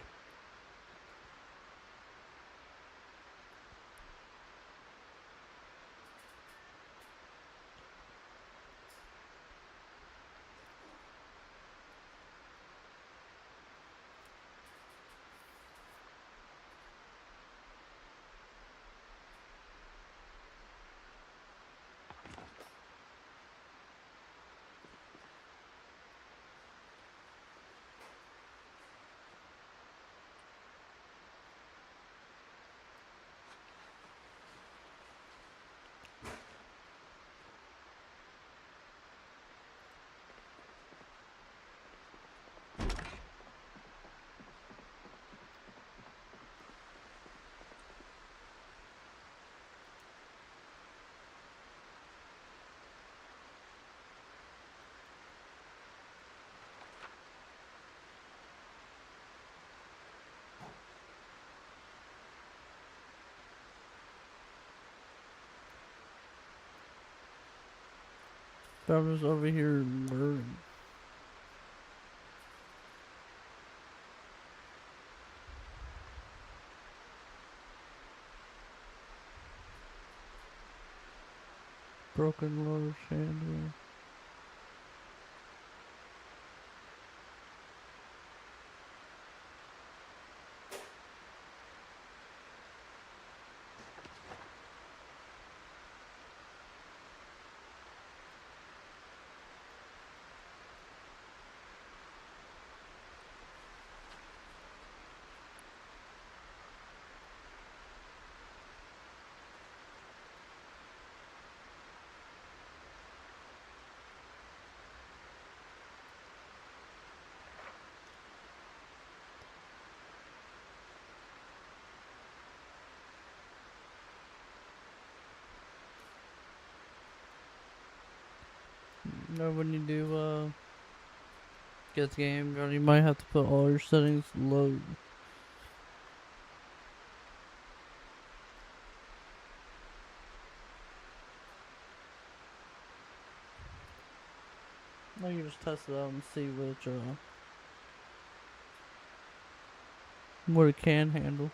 But I'm just over here learning. Broken large handle. No, when you do get the game going, you might have to put all your settings low. Now you just test it out and see what it can handle.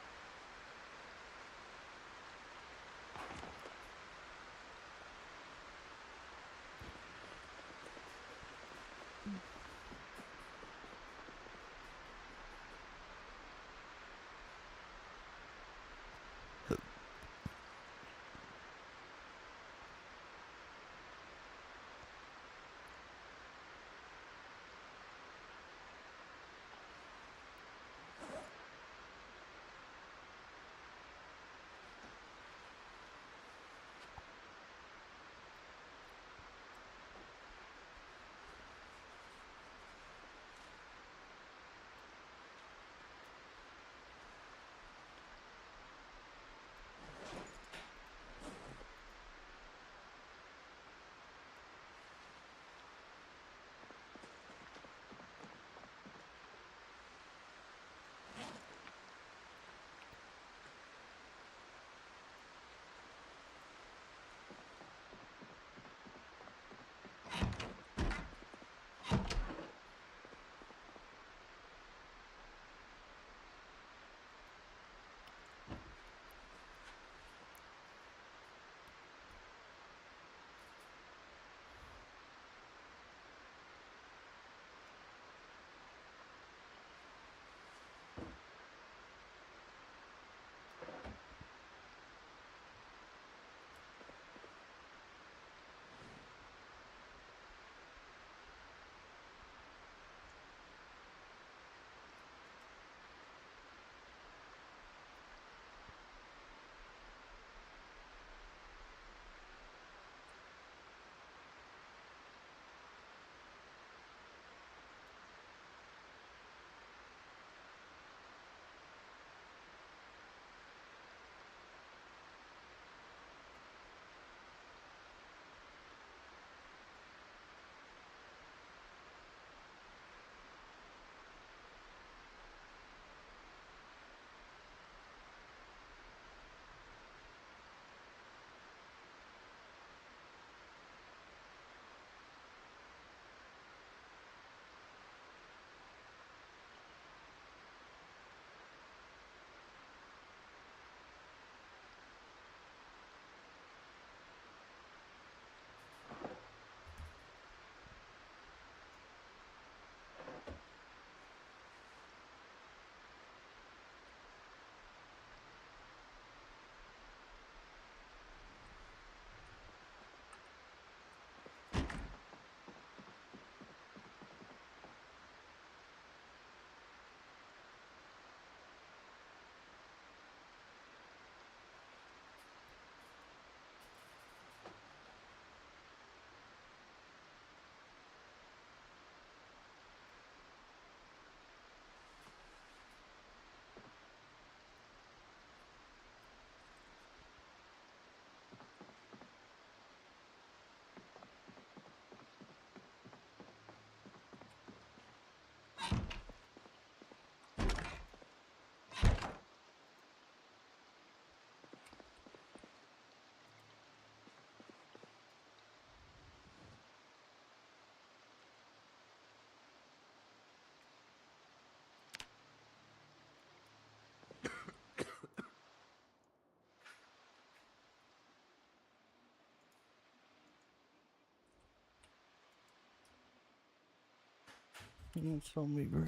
You tell me, bro.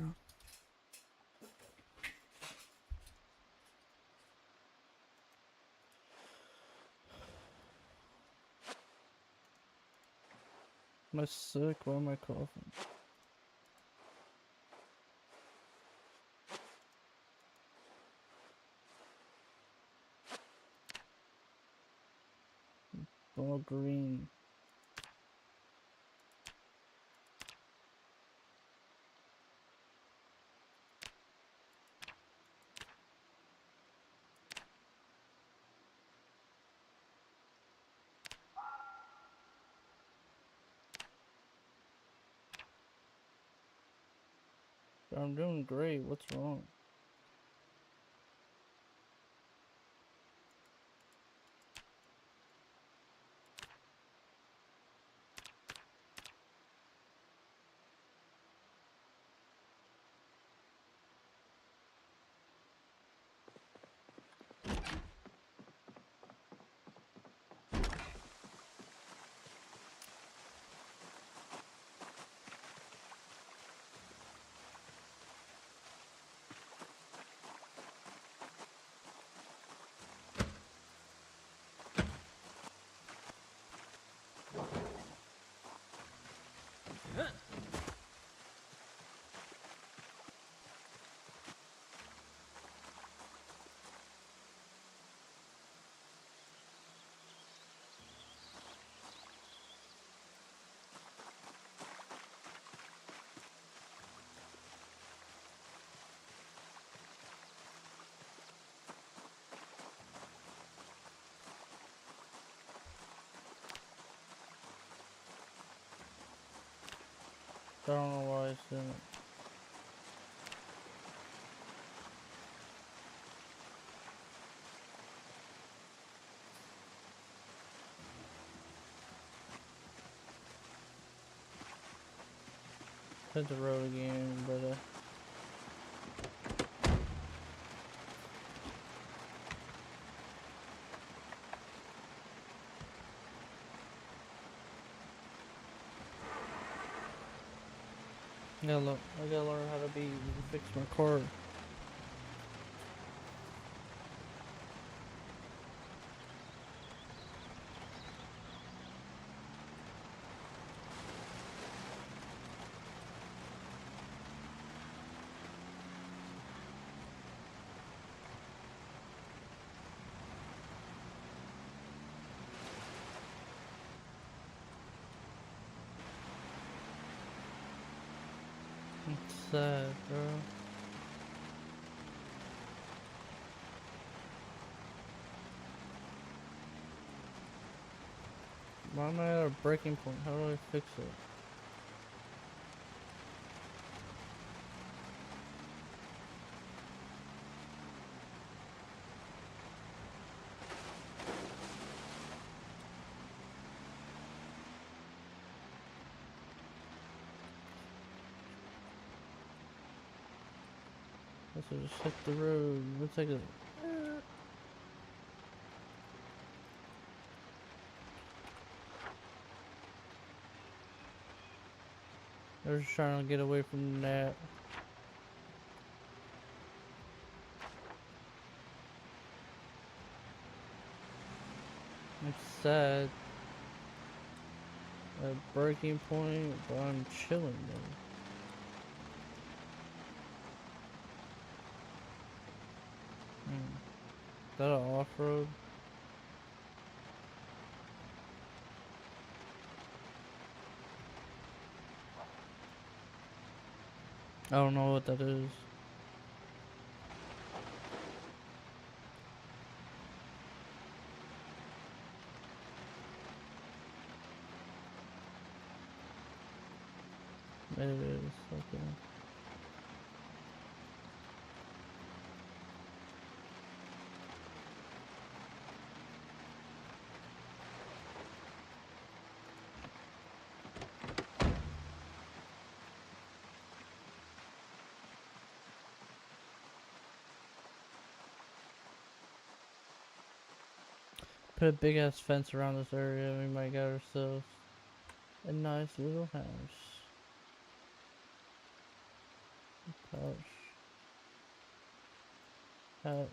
Am I sick? Why am I coughing? All green. I'm doing great. What's wrong? I don't know why it's doing it. Hit the road again, but I gotta learn how to fix my car. It's sad, bro. Why am I at a breaking point? How do I fix it? Let's just hit the road. Let's take a. They're just trying to get away from that. It's sad. A breaking point, but I'm chilling though. Is that an off-road? I don't know what that is. Maybe it is, okay. Put a big ass fence around this area, we might get ourselves a nice little house. Hatch.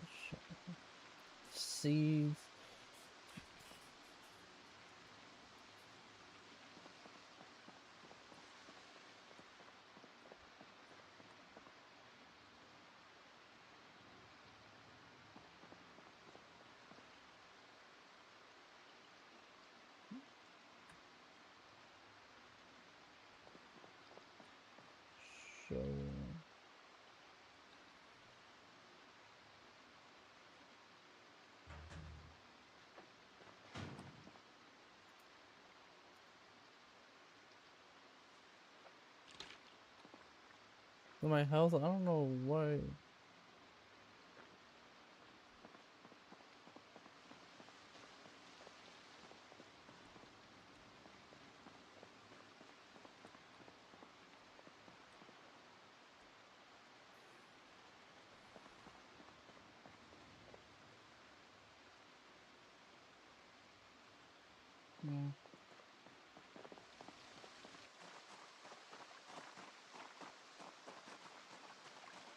Seeds. Show. My health, I don't know why. Yeah.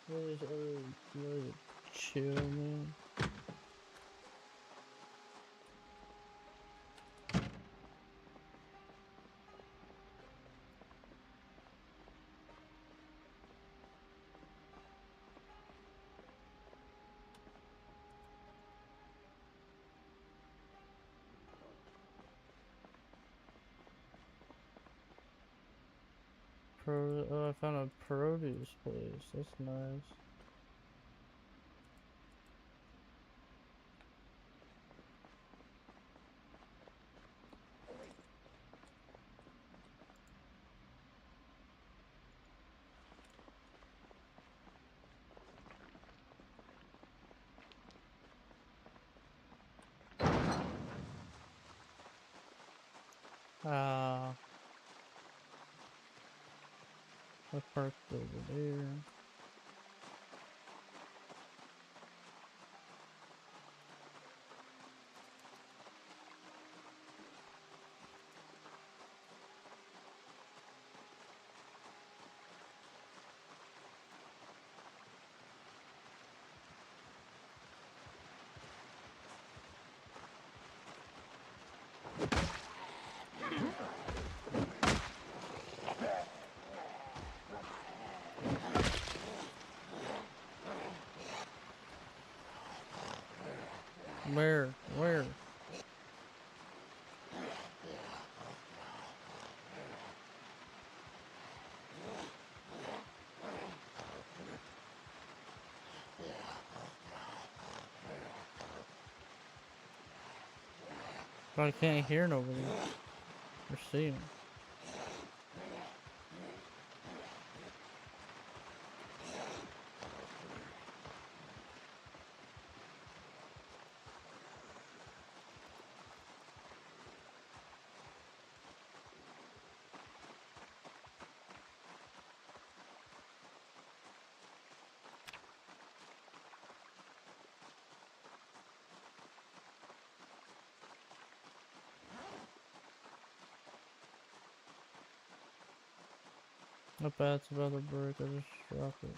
Really chill, man. Oh, I found a produce place. That's nice. Ah. I parked over there. Where? Where? But I can't hear nobody or see him. Not bad, it's about to break. I just dropped it.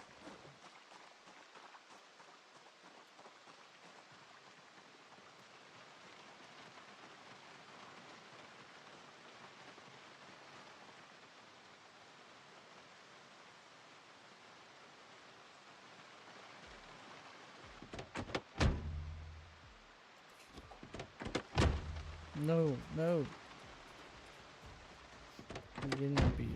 No, no. I'm getting the beach.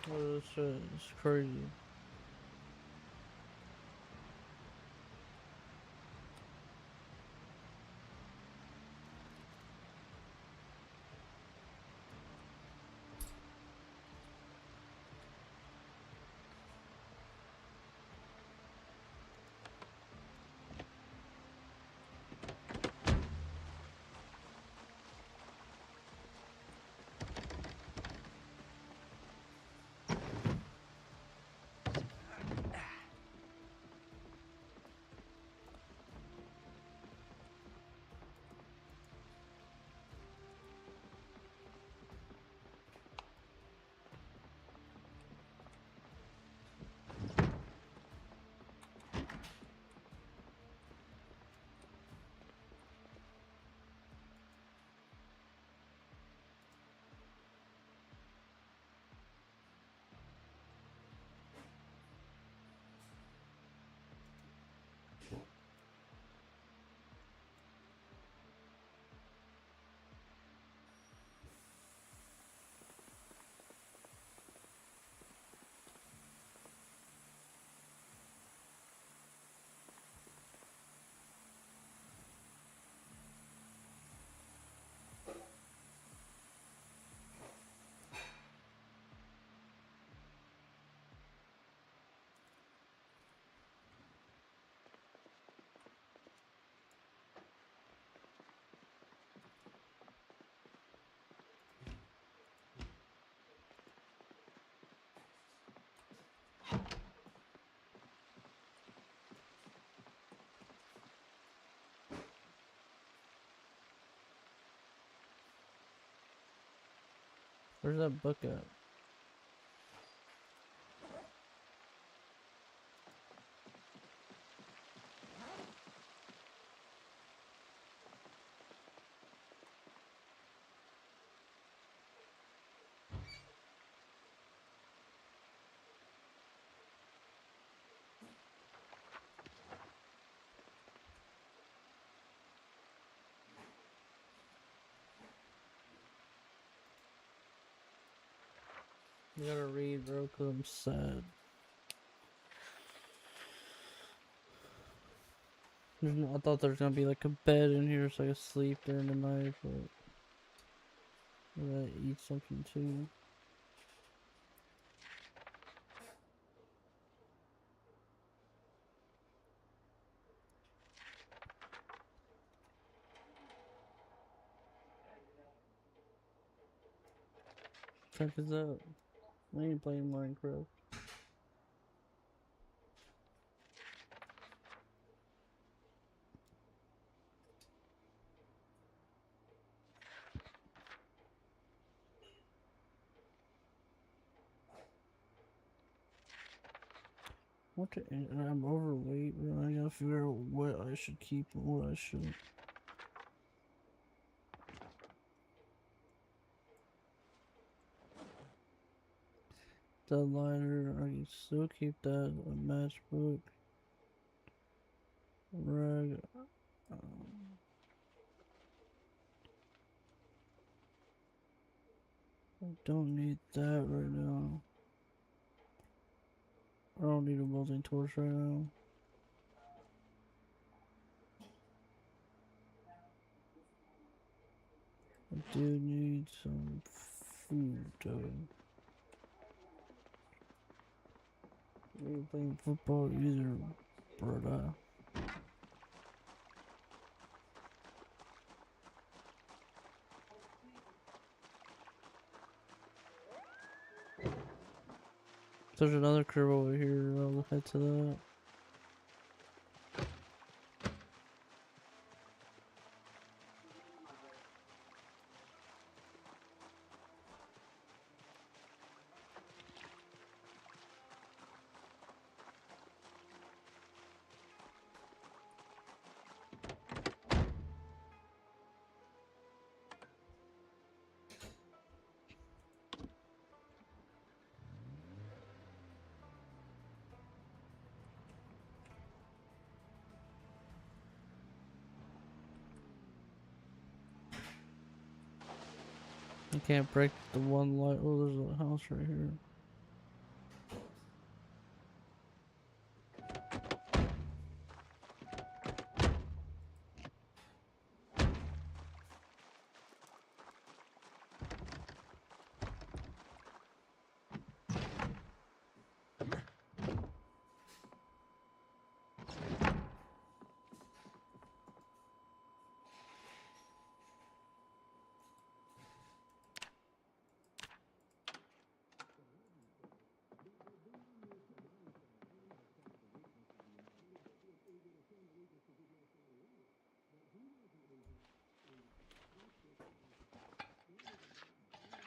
Oh, this shit is crazy. Where's that book at? You gotta read, bro, cause I'm sad. I thought there was gonna be like a bed in here so I could sleep during the night, but I gotta eat something too. Check this out. I ain't playing Minecraft. What the, I'm overweight, bro. I gotta figure out what I should keep and what I shouldn't. That lighter, I can still keep that. A matchbook. Rag. I don't need that right now. I don't need a melting torch right now. I do need some food though. We ain't playing football either, brother. There's another curve over here. I'll head to that. I can't break the one light. Oh, there's a house right here.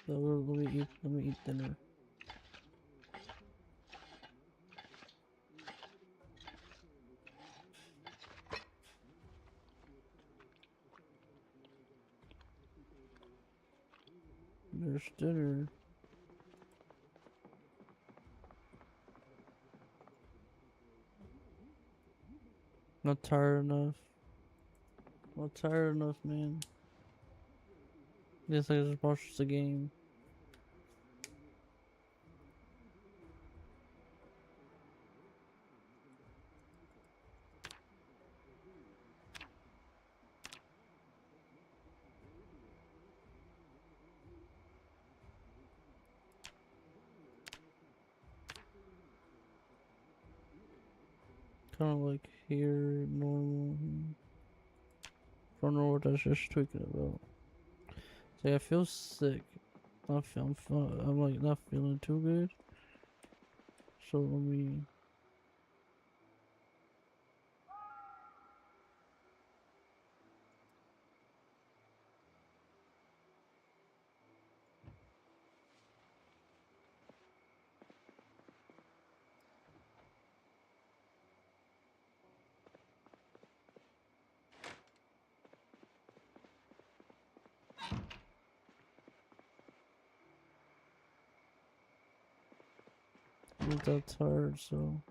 So let me eat dinner. There's dinner. Not tired enough. Not tired enough, man. Guess I just watched the game. Kind of like here, normal. Don't know what I was just tweaking about. See, I feel sick. I'm like not feeling too good. So let me. I'm not that tired, so.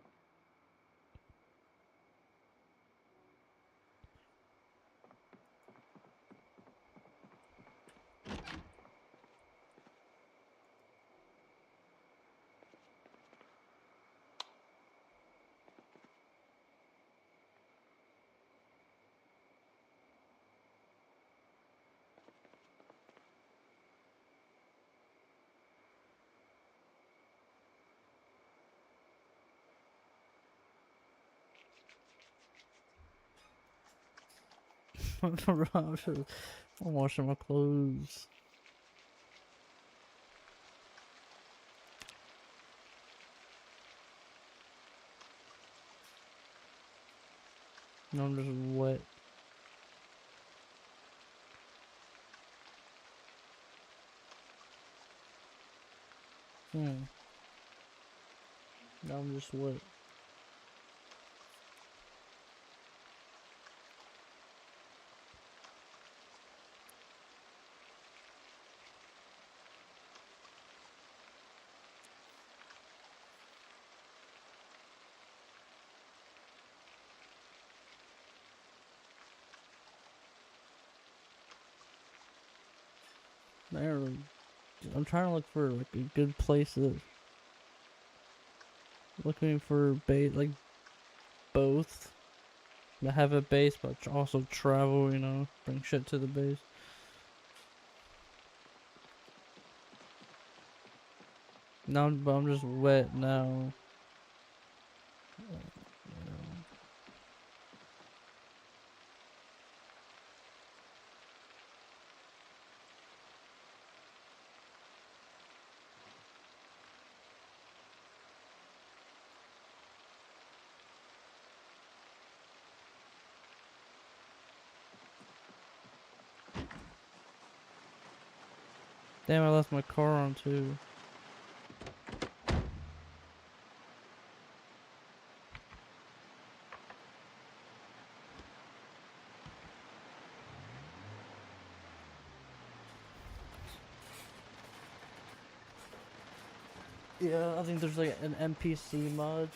I'm washing my clothes. No, I'm just wet. Now I'm just wet. I'm trying to look for like a good place that looking for base like both to have a base but also travel, you know, bring shit to the base. Now but I'm just wet now. Damn, I left my car on too. Yeah, I think there's like an NPC mod.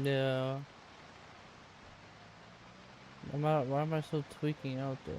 Yeah. Why am I still tweaking out though?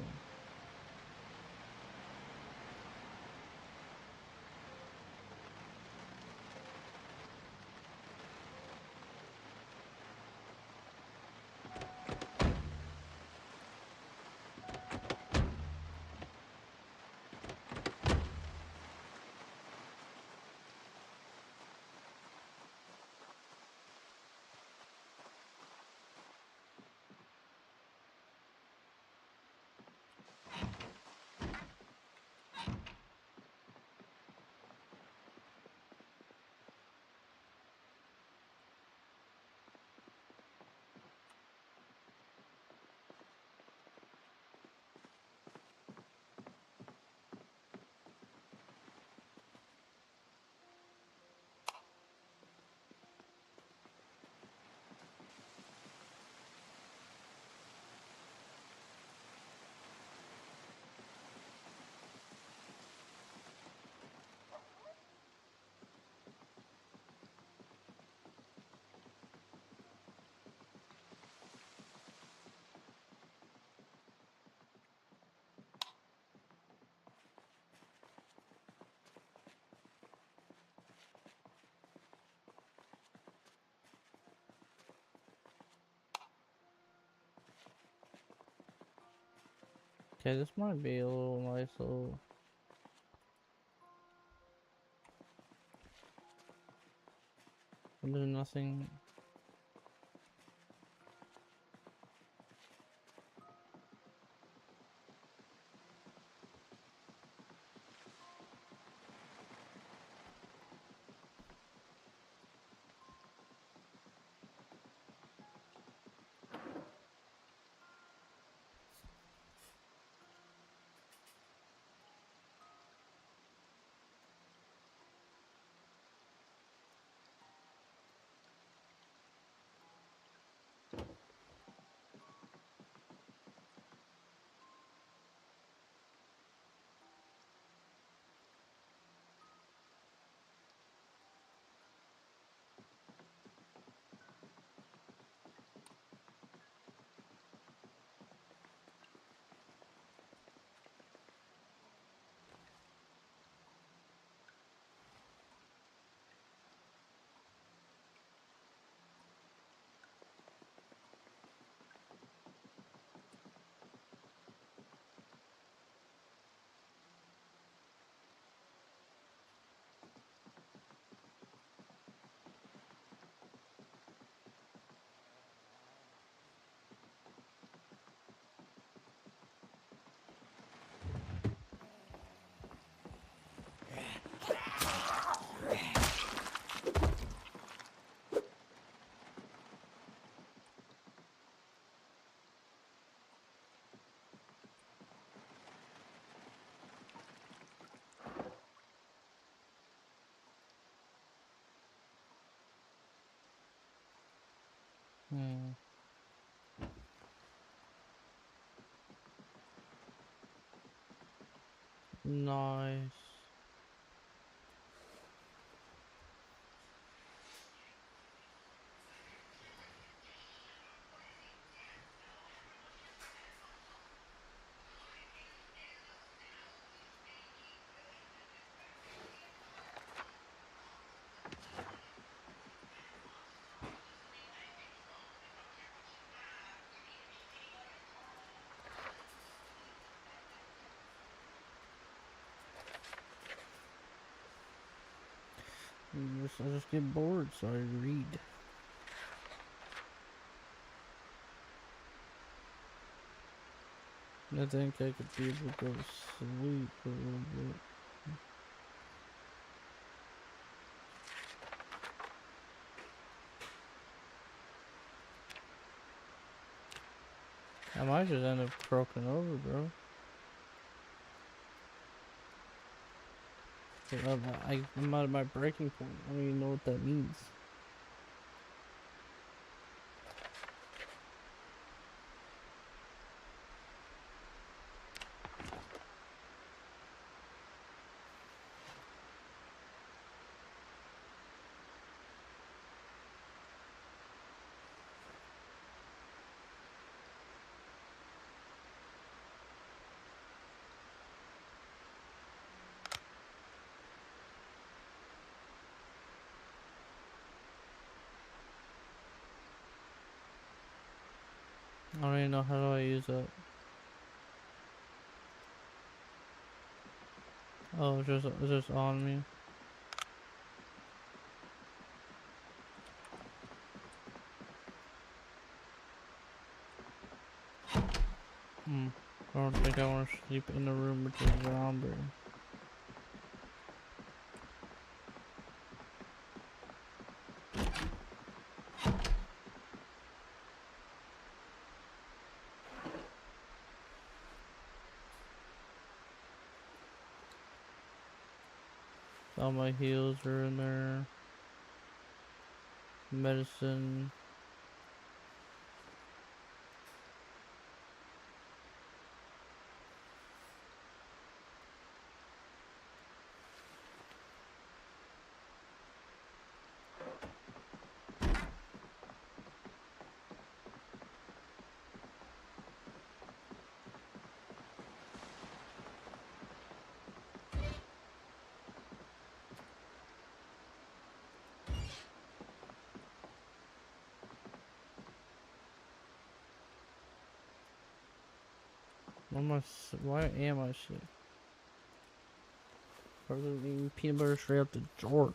Okay, this might be a little nice little. There's nothing. Nice. I just get bored, so I read. I think I could be able to go to sleep a little bit. I might just end up croaking over, bro. I'm at my breaking point. I don't even know what that means. I don't even know how do I use that. Oh, it's just on me. I don't think I want to sleep in the room with the zombie. All my heals are in there. Medicine. Why am I sick? Probably eating peanut butter straight out the drawer.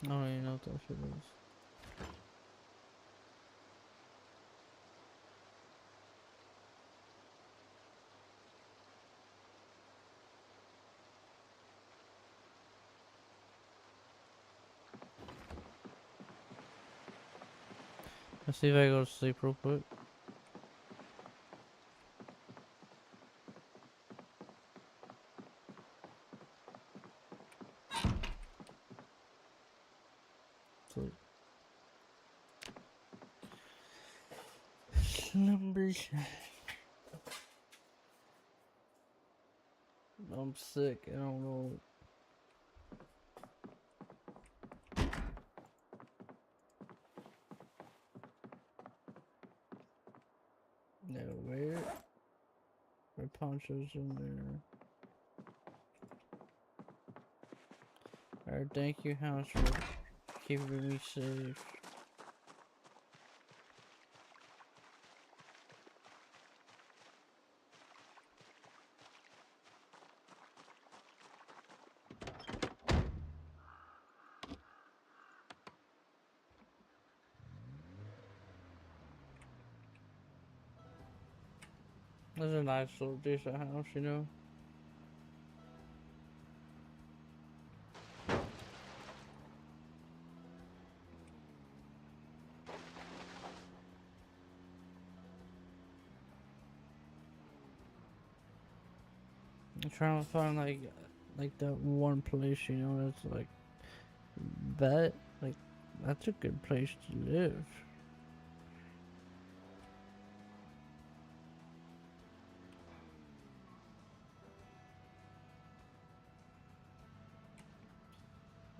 I don't even know what that shit is. Let's see if I go to sleep real quick. Sleep. Numbers. I'm sick. I don't know. No, where? My poncho's in there. Alright, thank you, house, for keeping me safe. This is a nice little decent house, you know. I'm trying to find like that one place, you know, that's like that's a good place to live.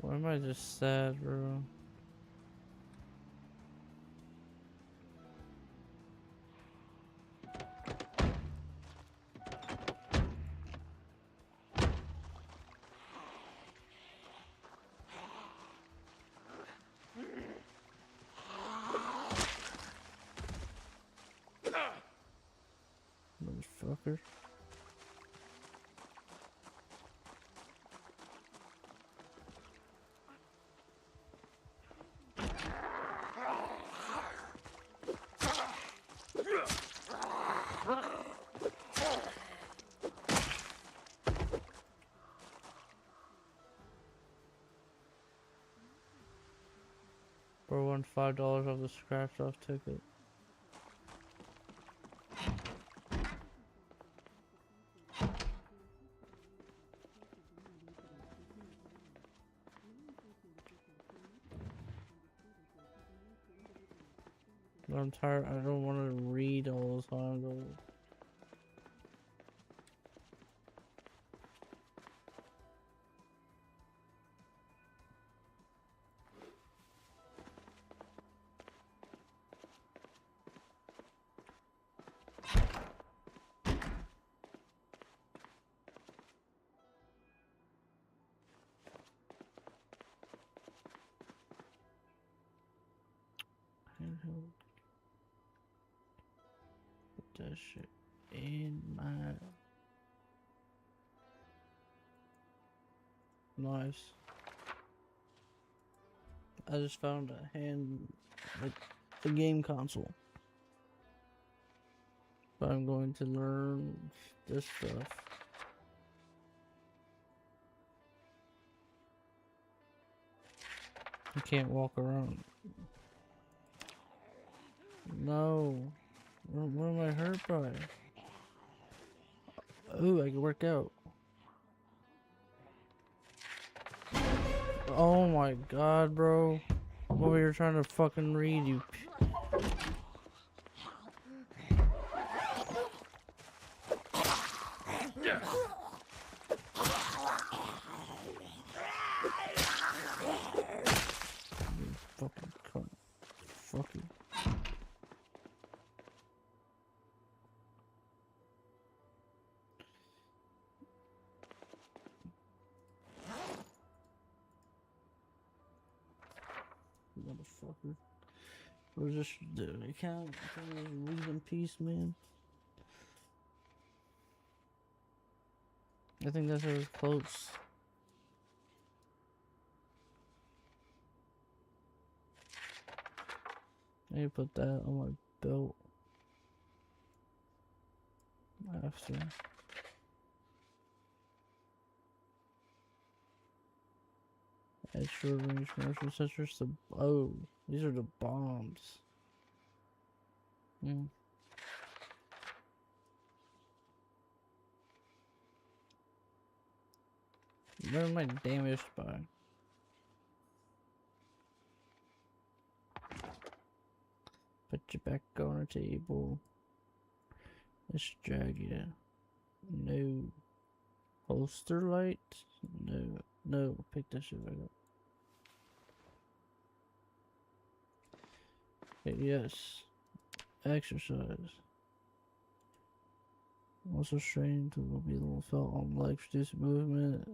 Why am I just sad, bro? Motherfucker. Bro won $5 off the scratch off ticket. But I'm tired. I don't want to read all the time though. Put that shit in my... Nice. I just found a the game console. But I'm going to learn this stuff. I can't walk around. No. What am I hurt by? Ooh, I can work out. Oh my god, bro. What were you trying to fucking read, you? Fucking cunt. Fucking. Motherfucker. Or just I can't leave in peace, man. I think that's was close. I need to put that on my belt. After. At short range commercial sensors to these are the bombs. Where am I damaged by? Put you back on the table. Let's drag you. No. Holster light? No. Pick that shit right up. Okay, yes. Exercise. Also strained will be a little felt on legs, reduce movement.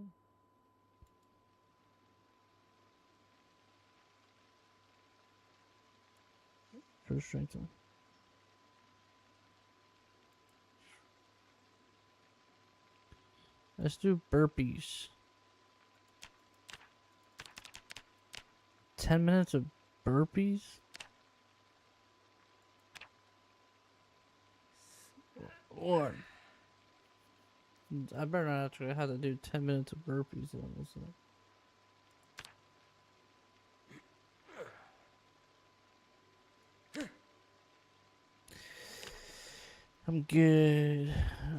For strengthen. Let's do burpees. 10 minutes of burpees? Or I better not actually have to do 10 minutes of burpees on this one. I'm good.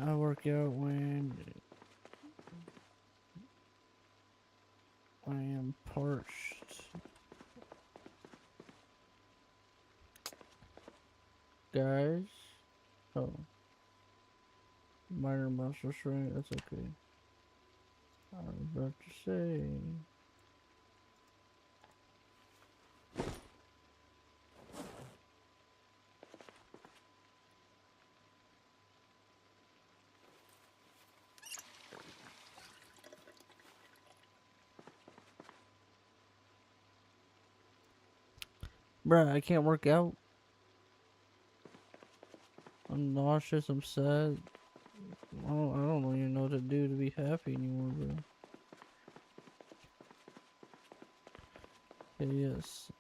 I work out when I am parched. Guys. Oh. Minor muscle strain, that's okay. I was about to say. Bruh, I can't work out. I'm nauseous, I'm sad. I don't even know what to do to be happy anymore, bro. Okay, yes.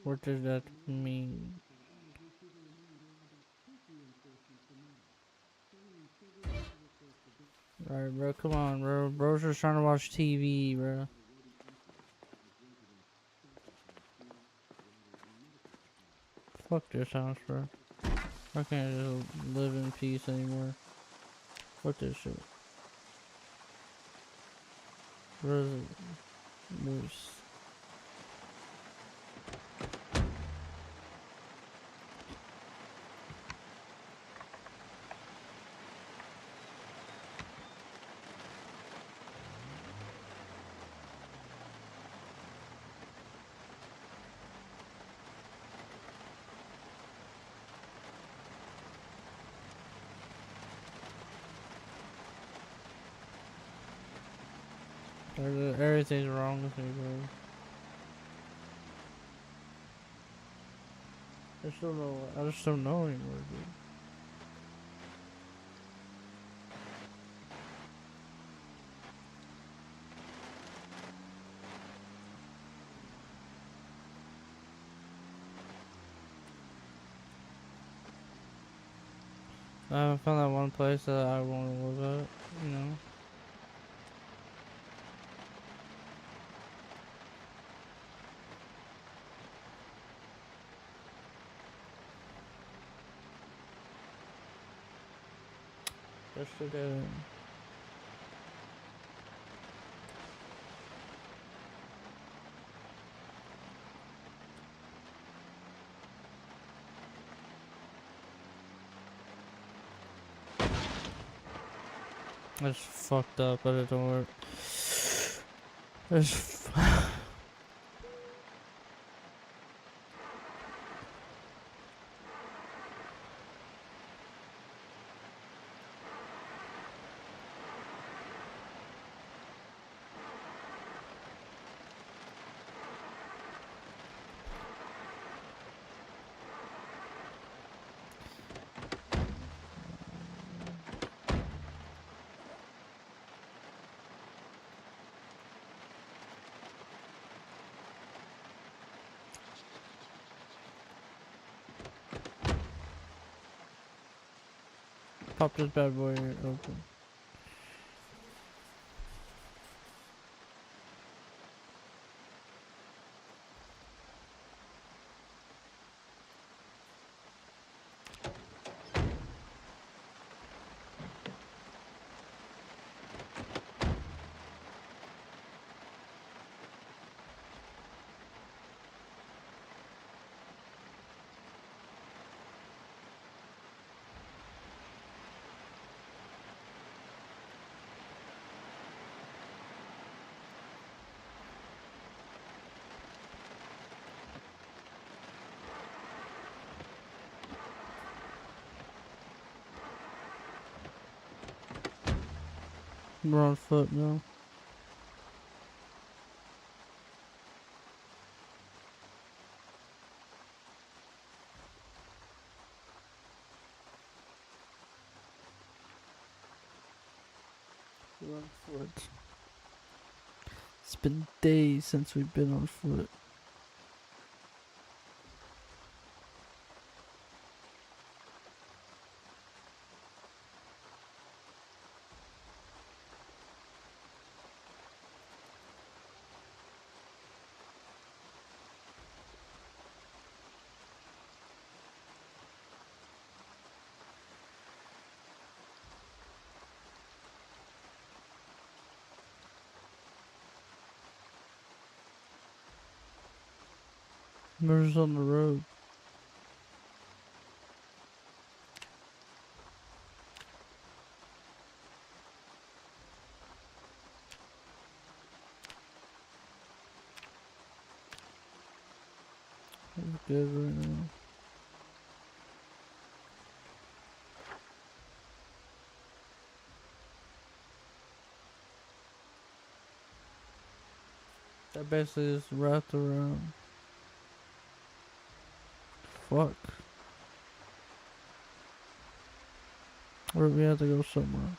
What does that mean? Alright, bro, come on, bro. Bro's just trying to watch TV, bro. Fuck this house, bro. I can't just live in peace anymore. Fuck this shit. Where is it? Moose. Everything's wrong with me, bro. I just don't know anymore, dude. I haven't found that one place that I want to live at, you know. Just to get in. That's fucked up, but it don't work. There's pop this bad boy open. We're on foot now. We're on foot. It's been days since we've been on foot. We're on the road. It's good right now. That basically is wrapped around. Fuck. Or we have to go somewhere.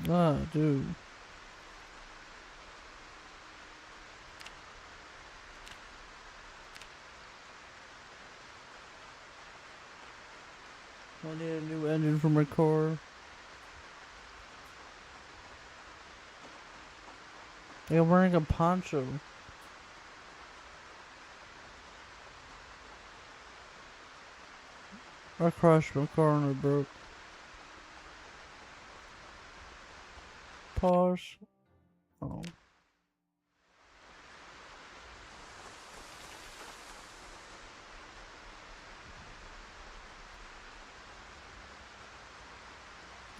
Ah, dude. I need a new engine for my car. I'm wearing a poncho. I crashed my car and it broke. Pause. Oh.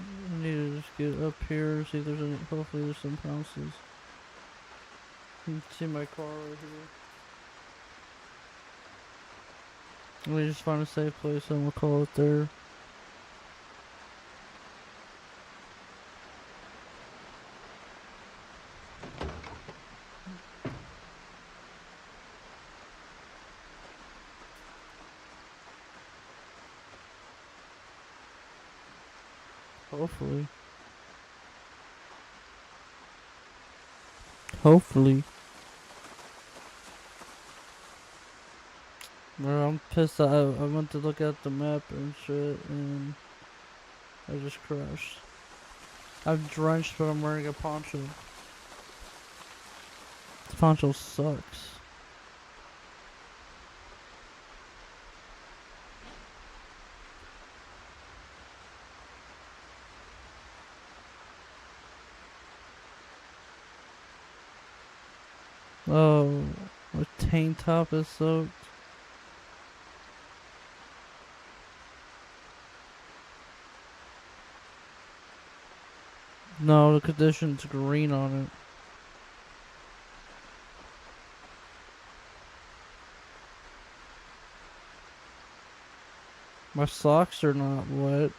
I need to just get up here, see if there's any, hopefully there's some houses. You can see my car right here. Let me just find a safe place and we'll call it there. Hopefully. Hopefully. Well, I'm pissed that I went to look at the map and shit and I just crashed. I'm drenched but I'm wearing a poncho. This poncho sucks. Oh, my tank top is soaked. No, the condition's green on it. My socks are not wet.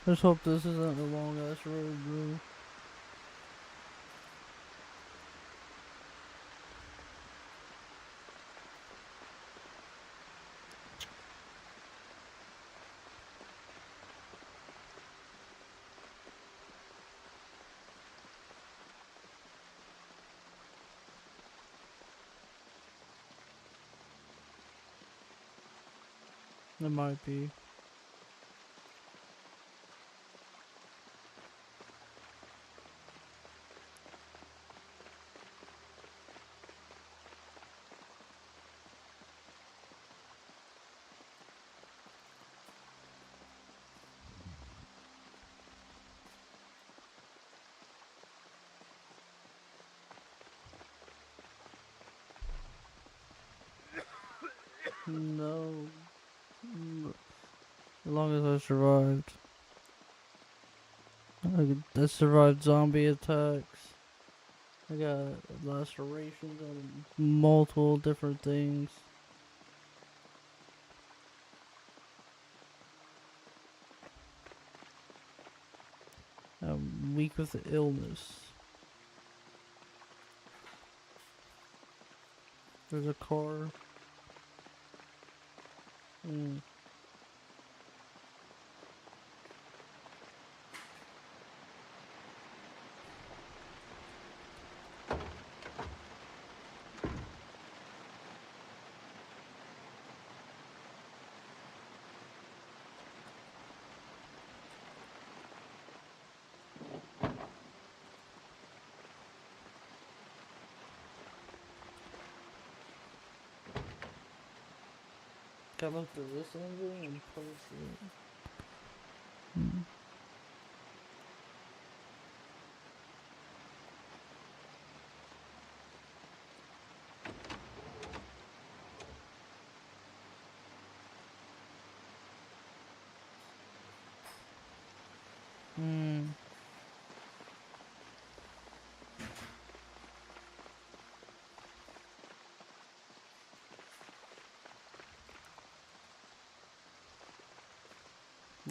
Let's hope this isn't a long ass road, bro. It might be. No. As long as I survived. I survived zombie attacks. I got lacerations on multiple different things. I'm weak with the illness. There's a car. Can I look through this angle and post it?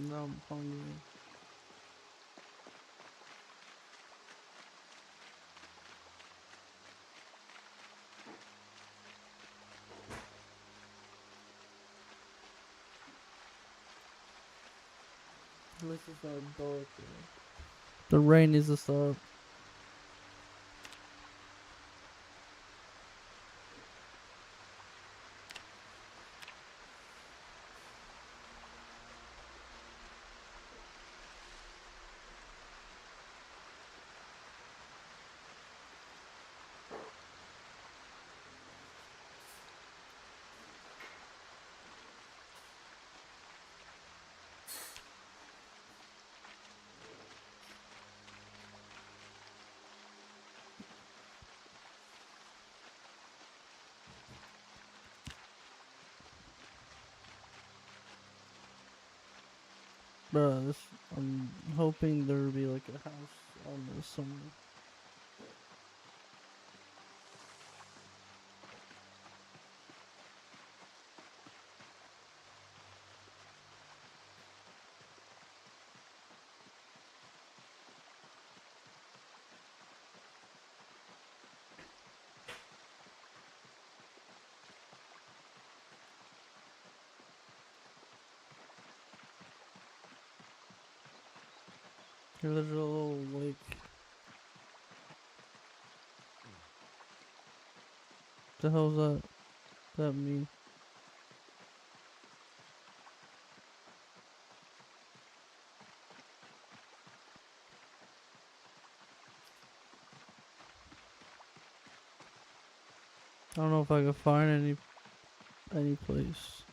No, I'm hungry. At least it's not dark. The rain needs to stop. Bruh, I'm hoping there'll be like a house on this somewhere. Here, there's a little lake. The hell's that mean? I don't know if I can find any place.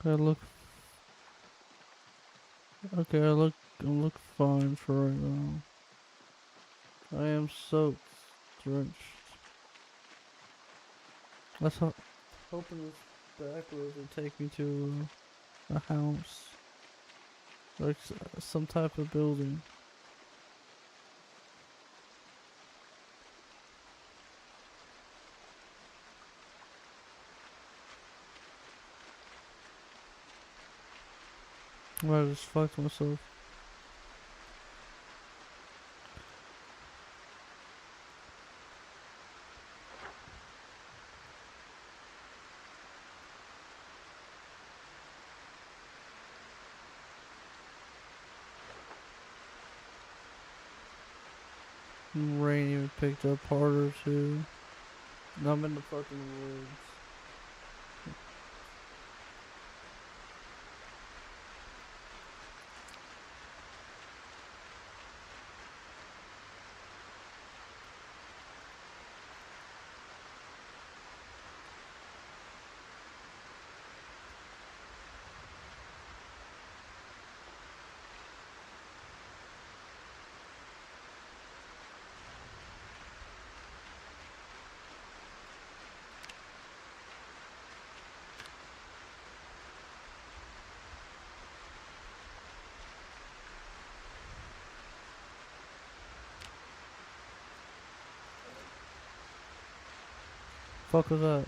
I look. Okay, I look fine for right now. I am soaked, drenched. Let's hoping this back road will take me to a house, like some type of building. Well, I just fucked myself. Rain even picked up harder too. And I'm in the fucking woods. Fuck was that?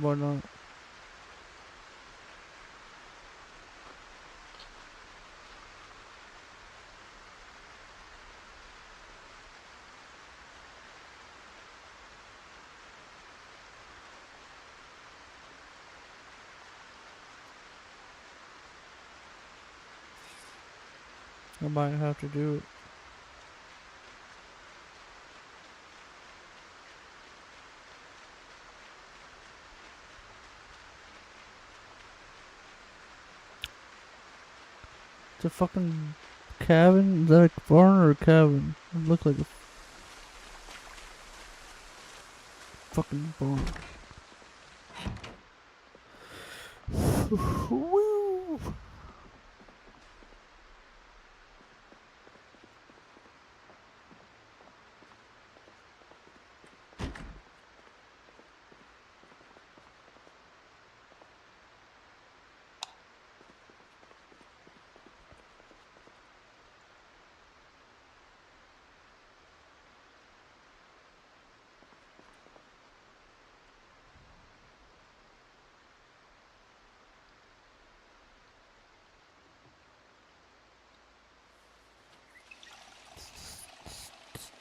Why not? I might have to do it. It's a fucking cabin? Is that a barn or a cabin? It looked like a fucking barn. Woo!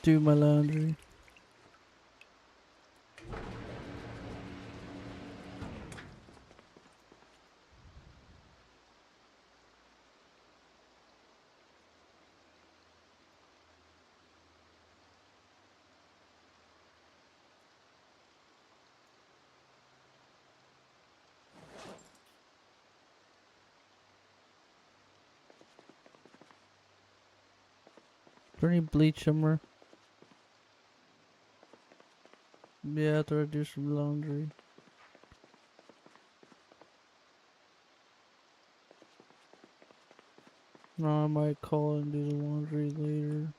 Do my laundry. Is there any bleach somewhere? Yeah, after I do some laundry. No, I might call and do the laundry later.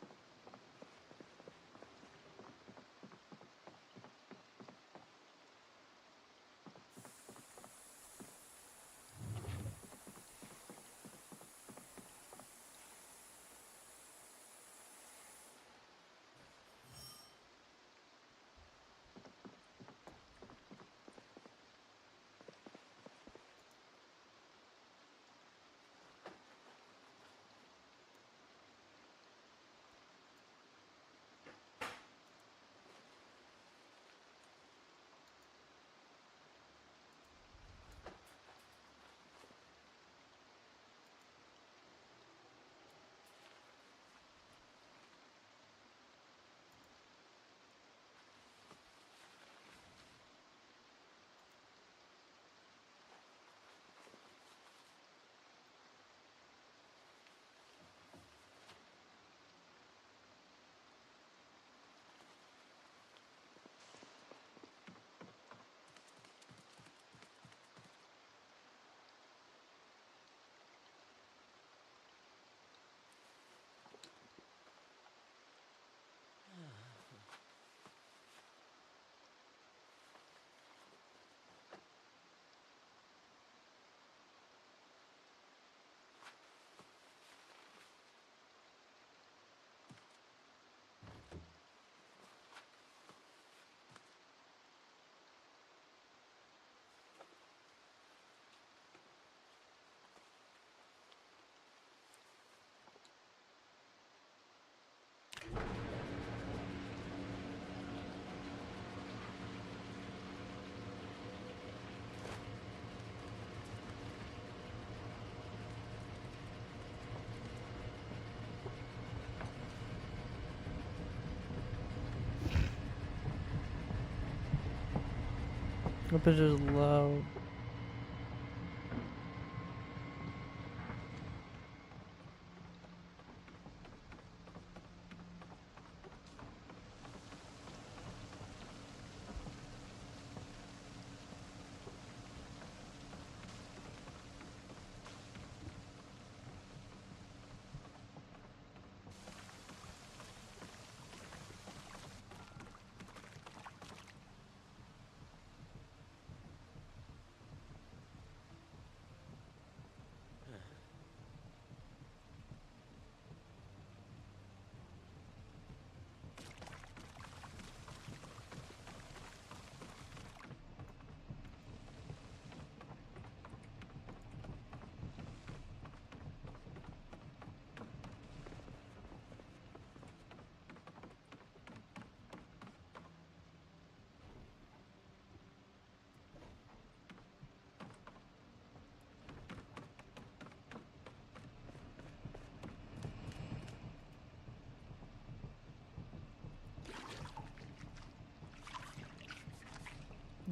That bitch is loud.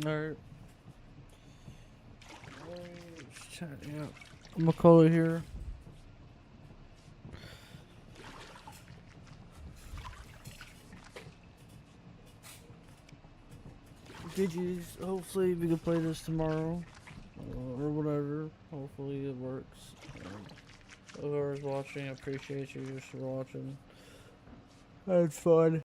Alright. Yeah. I'm gonna call it here. GG's. Hopefully we can play this tomorrow. Or whatever. Hopefully it works. Whoever's watching, I appreciate you just for watching. I had fun.